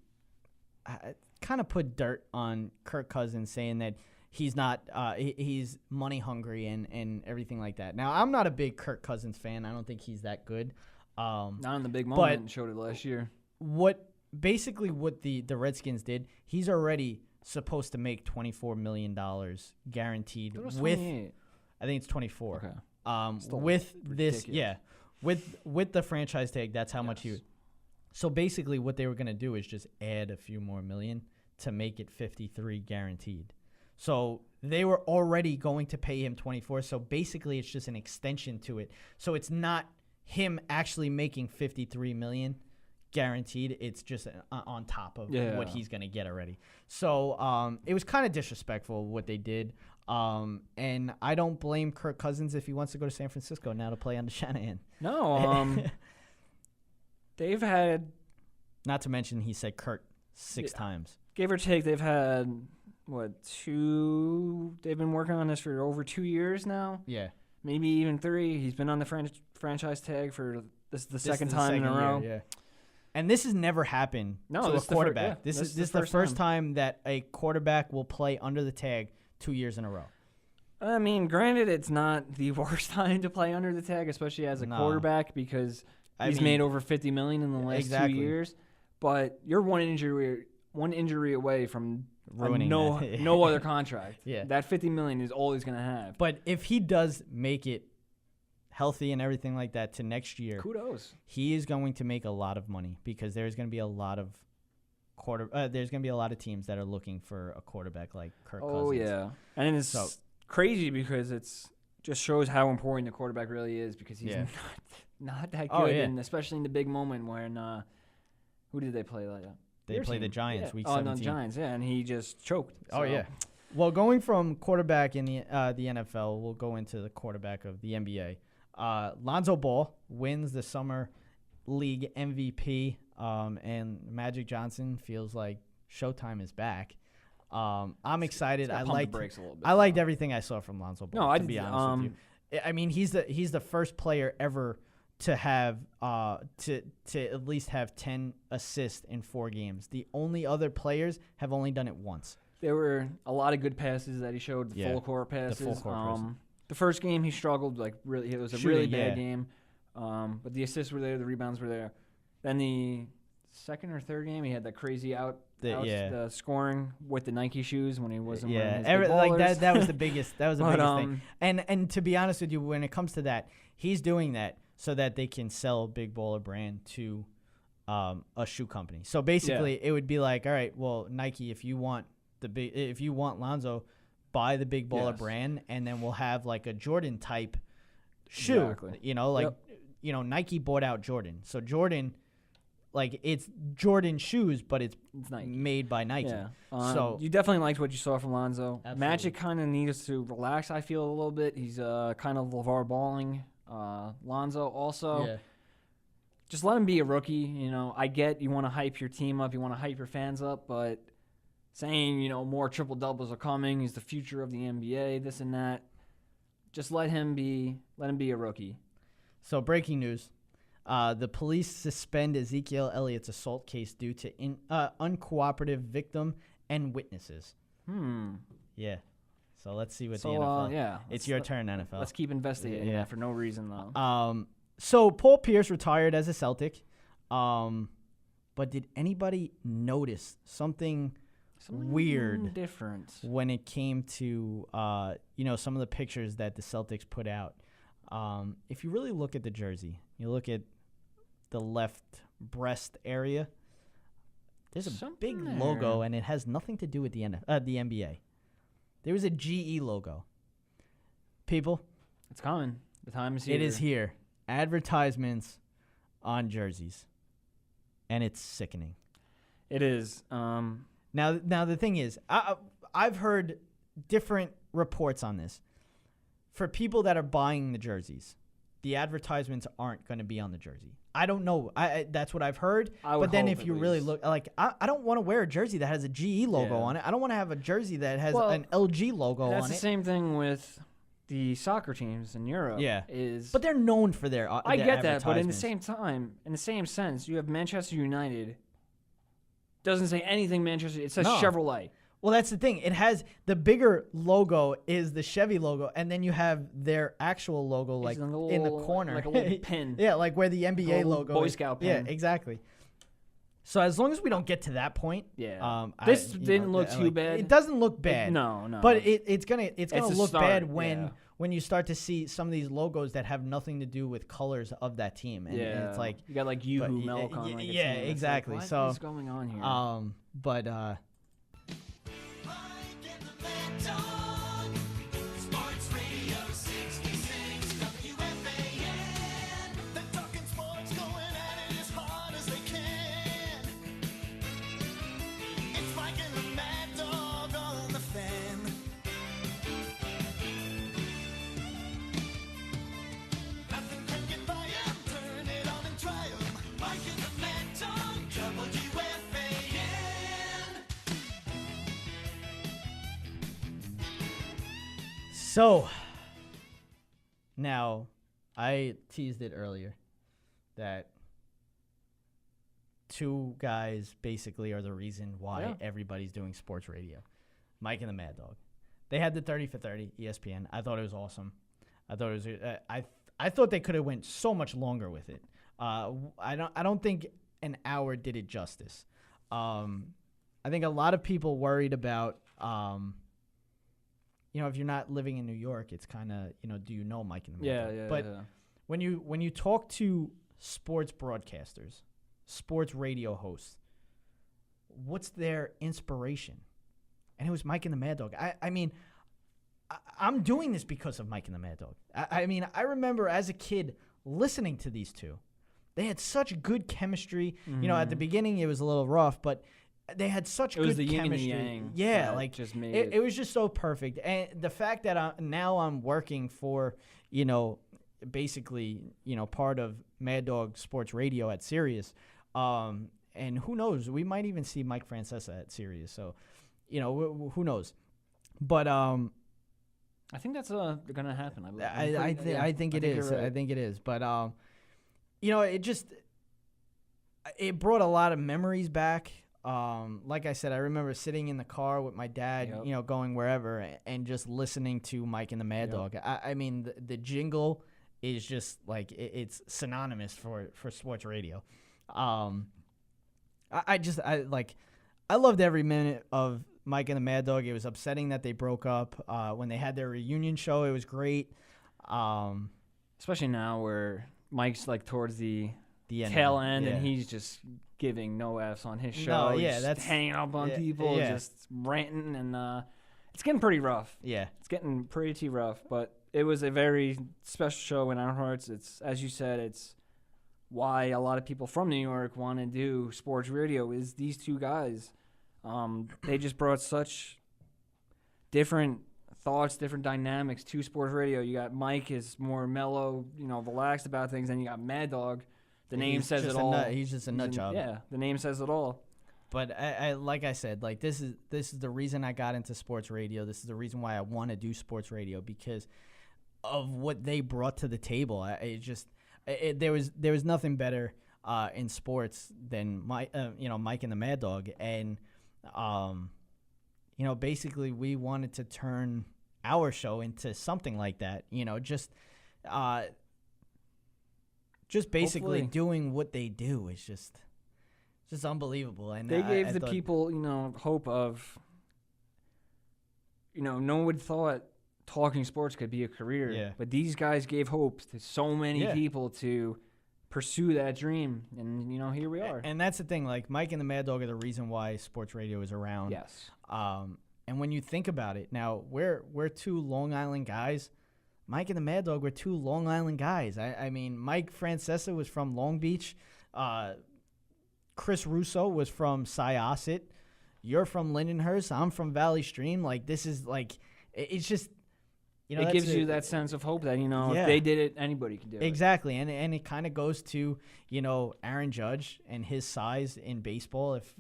Speaker 2: kind of put dirt on Kirk Cousins, saying that he's not he's money hungry and everything like that. Now, I'm not a big Kirk Cousins fan. I don't think he's that good.
Speaker 3: Not in the big moment. Showed it last year.
Speaker 2: What the Redskins did, he's already supposed to make $24 million guaranteed with, I think it's 24.
Speaker 3: Okay.
Speaker 2: With
Speaker 3: ridiculous.
Speaker 2: this, with the franchise tag, that's how much he would. So basically what they were going to do is just add a few more million to make it 53 guaranteed. So they were already going to pay him 24. So basically it's just an extension to it. So it's not him actually making 53 million guaranteed. It's just on top of what he's going to get already. So it was kind of disrespectful what they did. And I don't blame Kirk Cousins if he wants to go to San Francisco now to play under Shanahan.
Speaker 3: No, they've had...
Speaker 2: Not to mention he said Kirk 6 times.
Speaker 3: Give or take, they've had, two... They've been working on this for over 2 years now?
Speaker 2: Yeah.
Speaker 3: Maybe even 3. He's been on the franchise tag for... This is the second time in a row.
Speaker 2: Yeah. And this has never happened to a quarterback. This is the first time that a quarterback will play under the tag 2 years in a row.
Speaker 3: I mean, granted, it's not the worst time to play under the tag, especially as a quarterback, because he's made over $50 million in the last 2 years. But you're one injury away from
Speaker 2: ruining
Speaker 3: no other contract.
Speaker 2: Yeah,
Speaker 3: that $50 million is all he's gonna have.
Speaker 2: But if he does make it healthy and everything like that to next year,
Speaker 3: kudos.
Speaker 2: He is going to make a lot of money because there's going to be a lot of there's going to be a lot of teams that are looking for a quarterback like Kirk Cousins.
Speaker 3: Oh yeah, and it's crazy because it's just shows how important the quarterback really is because he's not that good, and especially in the big moment when who did they play like that?
Speaker 2: They played the Giants week 17.
Speaker 3: Oh, no, Giants, and he just choked. So.
Speaker 2: Oh yeah. Well, going from quarterback in the NFL, we'll go into the quarterback of the NBA. Lonzo Ball wins the Summer League MVP, and Magic Johnson feels like Showtime is back. I'm excited. I liked everything I saw from Lonzo Ball. To be honest with you, I mean he's the first player ever to have to at least have 10 assists in 4 games. The only other players have only done it once.
Speaker 3: There were a lot of good passes that he showed, full court passes.
Speaker 2: The full court passes.
Speaker 3: The first game he struggled, really. It was a really bad game. But the assists were there, the rebounds were there. Then the second or third game, he had that crazy the scoring with the Nike shoes when he wasn't wearing his big ballers.
Speaker 2: That was the biggest. That was the biggest thing. And to be honest with you, when it comes to that, he's doing that so that they can sell Big Baller Brand to a shoe company. So basically, it would be like, all right, well, Nike, if you want Lonzo, buy the Big Baller Brand, and then we'll have like a Jordan type shoe.
Speaker 3: Exactly.
Speaker 2: Nike bought out Jordan, so Jordan. Like, it's Jordan shoes, but it's
Speaker 3: Nike.
Speaker 2: made by Nike.
Speaker 3: Yeah.
Speaker 2: So
Speaker 3: you definitely liked what you saw from Lonzo.
Speaker 2: Absolutely.
Speaker 3: Magic kind of needs to relax, I feel, a little bit. He's kind of LeVar Balling. Lonzo also.
Speaker 2: Yeah.
Speaker 3: Just let him be a rookie. I get you want to hype your team up, you want to hype your fans up, but saying, more triple-doubles are coming, he's the future of the NBA, this and that. Just let him be a rookie.
Speaker 2: So breaking news. The police suspend Ezekiel Elliott's assault case due to uncooperative victim and witnesses. Yeah. So let's see what the NFL. It's your turn, NFL.
Speaker 3: Let's keep investigating that for no reason, though.
Speaker 2: So Paul Pierce retired as a Celtic. But did anybody notice something weird,
Speaker 3: different
Speaker 2: when it came to some of the pictures that the Celtics put out? If you really look at the jersey, you look at the left breast area, there's a big logo, and it has nothing to do with the NBA. There was a GE logo. People,
Speaker 3: it's coming. The time is here.
Speaker 2: It is here. Advertisements on jerseys, and it's sickening.
Speaker 3: It is.
Speaker 2: Now the thing is, I've heard different reports on this. For people that are buying the jerseys, the advertisements aren't going to be on the jersey. I don't know. That's what I've heard. But then if you really look, like, I don't want to wear a jersey that has a GE logo on it. I don't want to have a jersey that has an LG logo on it.
Speaker 3: That's the same thing with the soccer teams in Europe.
Speaker 2: Yeah. But they're known for their
Speaker 3: I get that, but in the same time, in the same sense, you have Manchester United. Doesn't say anything Manchester. It says Chevrolet.
Speaker 2: Well, that's the thing. It has the bigger logo is the Chevy logo, and then you have their actual logo like in the corner,
Speaker 3: like a little pin.
Speaker 2: Yeah, like where the NBA logo
Speaker 3: Boy Scout pin.
Speaker 2: Yeah, exactly. So as long as we don't get to that point,
Speaker 3: this didn't look too bad.
Speaker 2: It doesn't look bad.
Speaker 3: No.
Speaker 2: But it's gonna look bad when you start to see some of these logos that have nothing to do with colors of that team. And it's like
Speaker 3: you got like Yoo-Hoo Milk on.
Speaker 2: Exactly.
Speaker 3: Like,
Speaker 2: what
Speaker 3: is going on here?
Speaker 2: So, now, I teased it earlier that 2 guys basically are the reason why everybody's doing sports radio. Mike and the Mad Dog. They had the 30 for 30, ESPN. I thought it was awesome. I thought it was. I thought they could have went so much longer with it. I don't think an hour did it justice. I think a lot of people worried about. If you're not living in New York, it's kind of, do you know Mike and the Mad Dog? But when you talk to sports broadcasters, sports radio hosts, what's their inspiration? And it was Mike and the Mad Dog. I'm doing this because of Mike and the Mad Dog. I remember as a kid listening to these two. They had such good chemistry. Mm-hmm. At the beginning it was a little rough, but they had such good chemistry.
Speaker 3: It was the yin and yang.
Speaker 2: Yeah,
Speaker 3: just made
Speaker 2: it was just so perfect. And the fact that I'm working for, basically, part of Mad Dog Sports Radio at Sirius, and who knows, we might even see Mike Francesa at Sirius. So, who knows? But I
Speaker 3: think that's going to happen.
Speaker 2: I think it is. Right. I think it is. But it brought a lot of memories back. Like I said, I remember sitting in the car with my dad, going wherever and just listening to Mike and the Mad Dog. I mean, the jingle is just like it's synonymous for sports radio. I loved every minute of Mike and the Mad Dog. It was upsetting that they broke up. When they had their reunion show, it was great.
Speaker 3: Especially now where Mike's like towards the
Speaker 2: end
Speaker 3: tail end, and he's just giving no F's on his show.
Speaker 2: No,
Speaker 3: he's
Speaker 2: that's
Speaker 3: hanging up on people, just ranting, and it's getting pretty rough.
Speaker 2: Yeah,
Speaker 3: it's getting pretty rough. But it was a very special show in our hearts. It's, as you said, it's why a lot of people from New York want to do sports radio. Is these two guys? They just brought such different thoughts, different dynamics to sports radio. You got Mike is more mellow, relaxed about things, and you got Mad Dog. The name says it all.
Speaker 2: He's just a nut job.
Speaker 3: Yeah, the name says it all.
Speaker 2: But I like I said, like this is the reason I got into sports radio. This is the reason why I want to do sports radio, because of what they brought to the table. There was nothing better in sports than Mike and the Mad Dog, and basically we wanted to turn our show into something like that. Just basically
Speaker 3: Hopefully.
Speaker 2: doing what they do is just unbelievable. And
Speaker 3: they gave the people, hope of, no one would thought talking sports could be a career.
Speaker 2: Yeah.
Speaker 3: But these guys gave hope to so many people to pursue that dream. And, here we are.
Speaker 2: And that's the thing. Like, Mike and the Mad Dog are the reason why sports radio is around.
Speaker 3: Yes.
Speaker 2: And when you think about it, now, we're two Long Island guys. Mike and the Mad Dog were two Long Island guys. I mean, Mike Francesa was from Long Beach. Chris Russo was from Syosset. You're from Lindenhurst. I'm from Valley Stream. Like, this is like, it's just,
Speaker 3: it gives you that sense of hope that, if they did it, anybody can do it.
Speaker 2: Exactly. And it kind of goes to, Aaron Judge and his size in baseball. If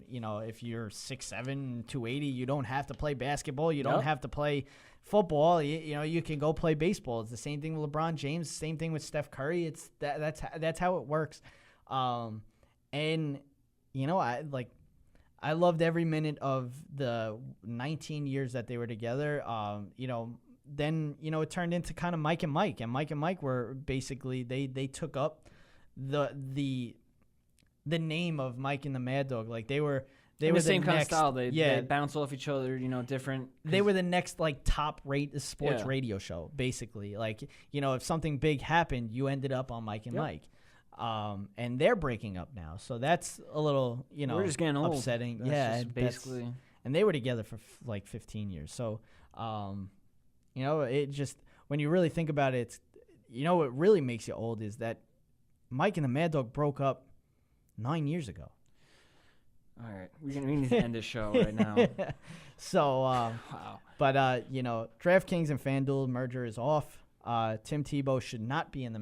Speaker 2: you're 6'7", 280, you don't have to play basketball. You don't have to play football. You can go play baseball. It's the same thing with LeBron James. Same thing with Steph Curry. It's that's how it works. I loved every minute of the 19 years that they were together. Then it turned into kind of Mike and Mike, and Mike were basically they took up the name of Mike and the Mad Dog. Like they were
Speaker 3: the same kind of style. They bounce off each other, different.
Speaker 2: They were the next top rate sports radio show, basically. Like, if something big happened, you ended up on Mike and Mike. And they're breaking up now, so that's a little
Speaker 3: we're just getting old.
Speaker 2: Upsetting.
Speaker 3: That's basically.
Speaker 2: And they were together for 15 years, so it just, when you really think about it, what really makes you old is that Mike and the Mad Dog broke up 9 years ago.
Speaker 3: All right, we need to end this show right now.
Speaker 2: So,
Speaker 3: wow.
Speaker 2: But DraftKings and FanDuel merger is off. Tim Tebow should not be in the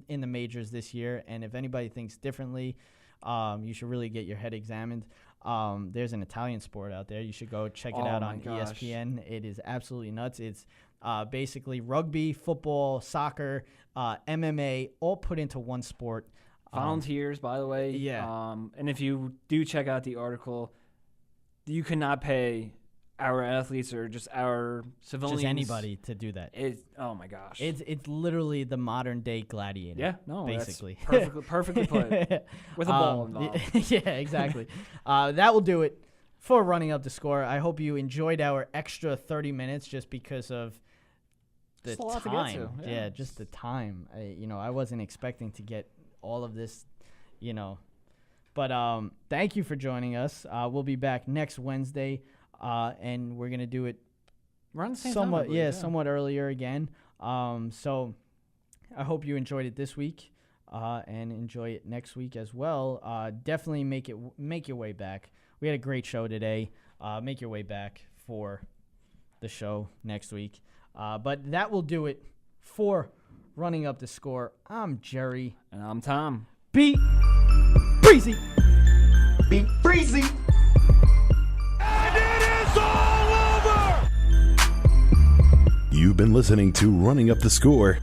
Speaker 2: in the majors this year, and if anybody thinks differently, you should really get your head examined. There's an Italian sport out there. You should go check it out on ESPN. It is absolutely nuts. It's basically rugby, football, soccer, MMA, all put into one sport.
Speaker 3: Volunteers, by the way.
Speaker 2: Yeah.
Speaker 3: And if you do check out the article, you cannot pay our athletes or just our civilians.
Speaker 2: Just anybody to do that.
Speaker 3: Oh my gosh.
Speaker 2: It's literally the modern day gladiator.
Speaker 3: Yeah, no,
Speaker 2: basically.
Speaker 3: That's perfectly put. With a ball involved.
Speaker 2: Yeah, exactly. That will do it for Running Up the Score. I hope you enjoyed our extra 30 minutes just because of the time. Yeah, just the time. I wasn't expecting to get all of this, But thank you for joining us. We'll be back next Wednesday. And we're gonna do it
Speaker 3: around the same
Speaker 2: somewhat,
Speaker 3: time,
Speaker 2: somewhat earlier again. So I hope you enjoyed it this week, and enjoy it next week as well. Definitely make your way back. We had a great show today. Make your way back for the show next week. But that will do it for Running Up the Score. I'm Jerry,
Speaker 3: and I'm Tom.
Speaker 2: Be breezy.
Speaker 7: Be breezy.
Speaker 1: You've been listening to Running Up the Score.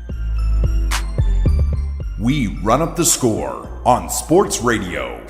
Speaker 1: We run up the score on Sports Radio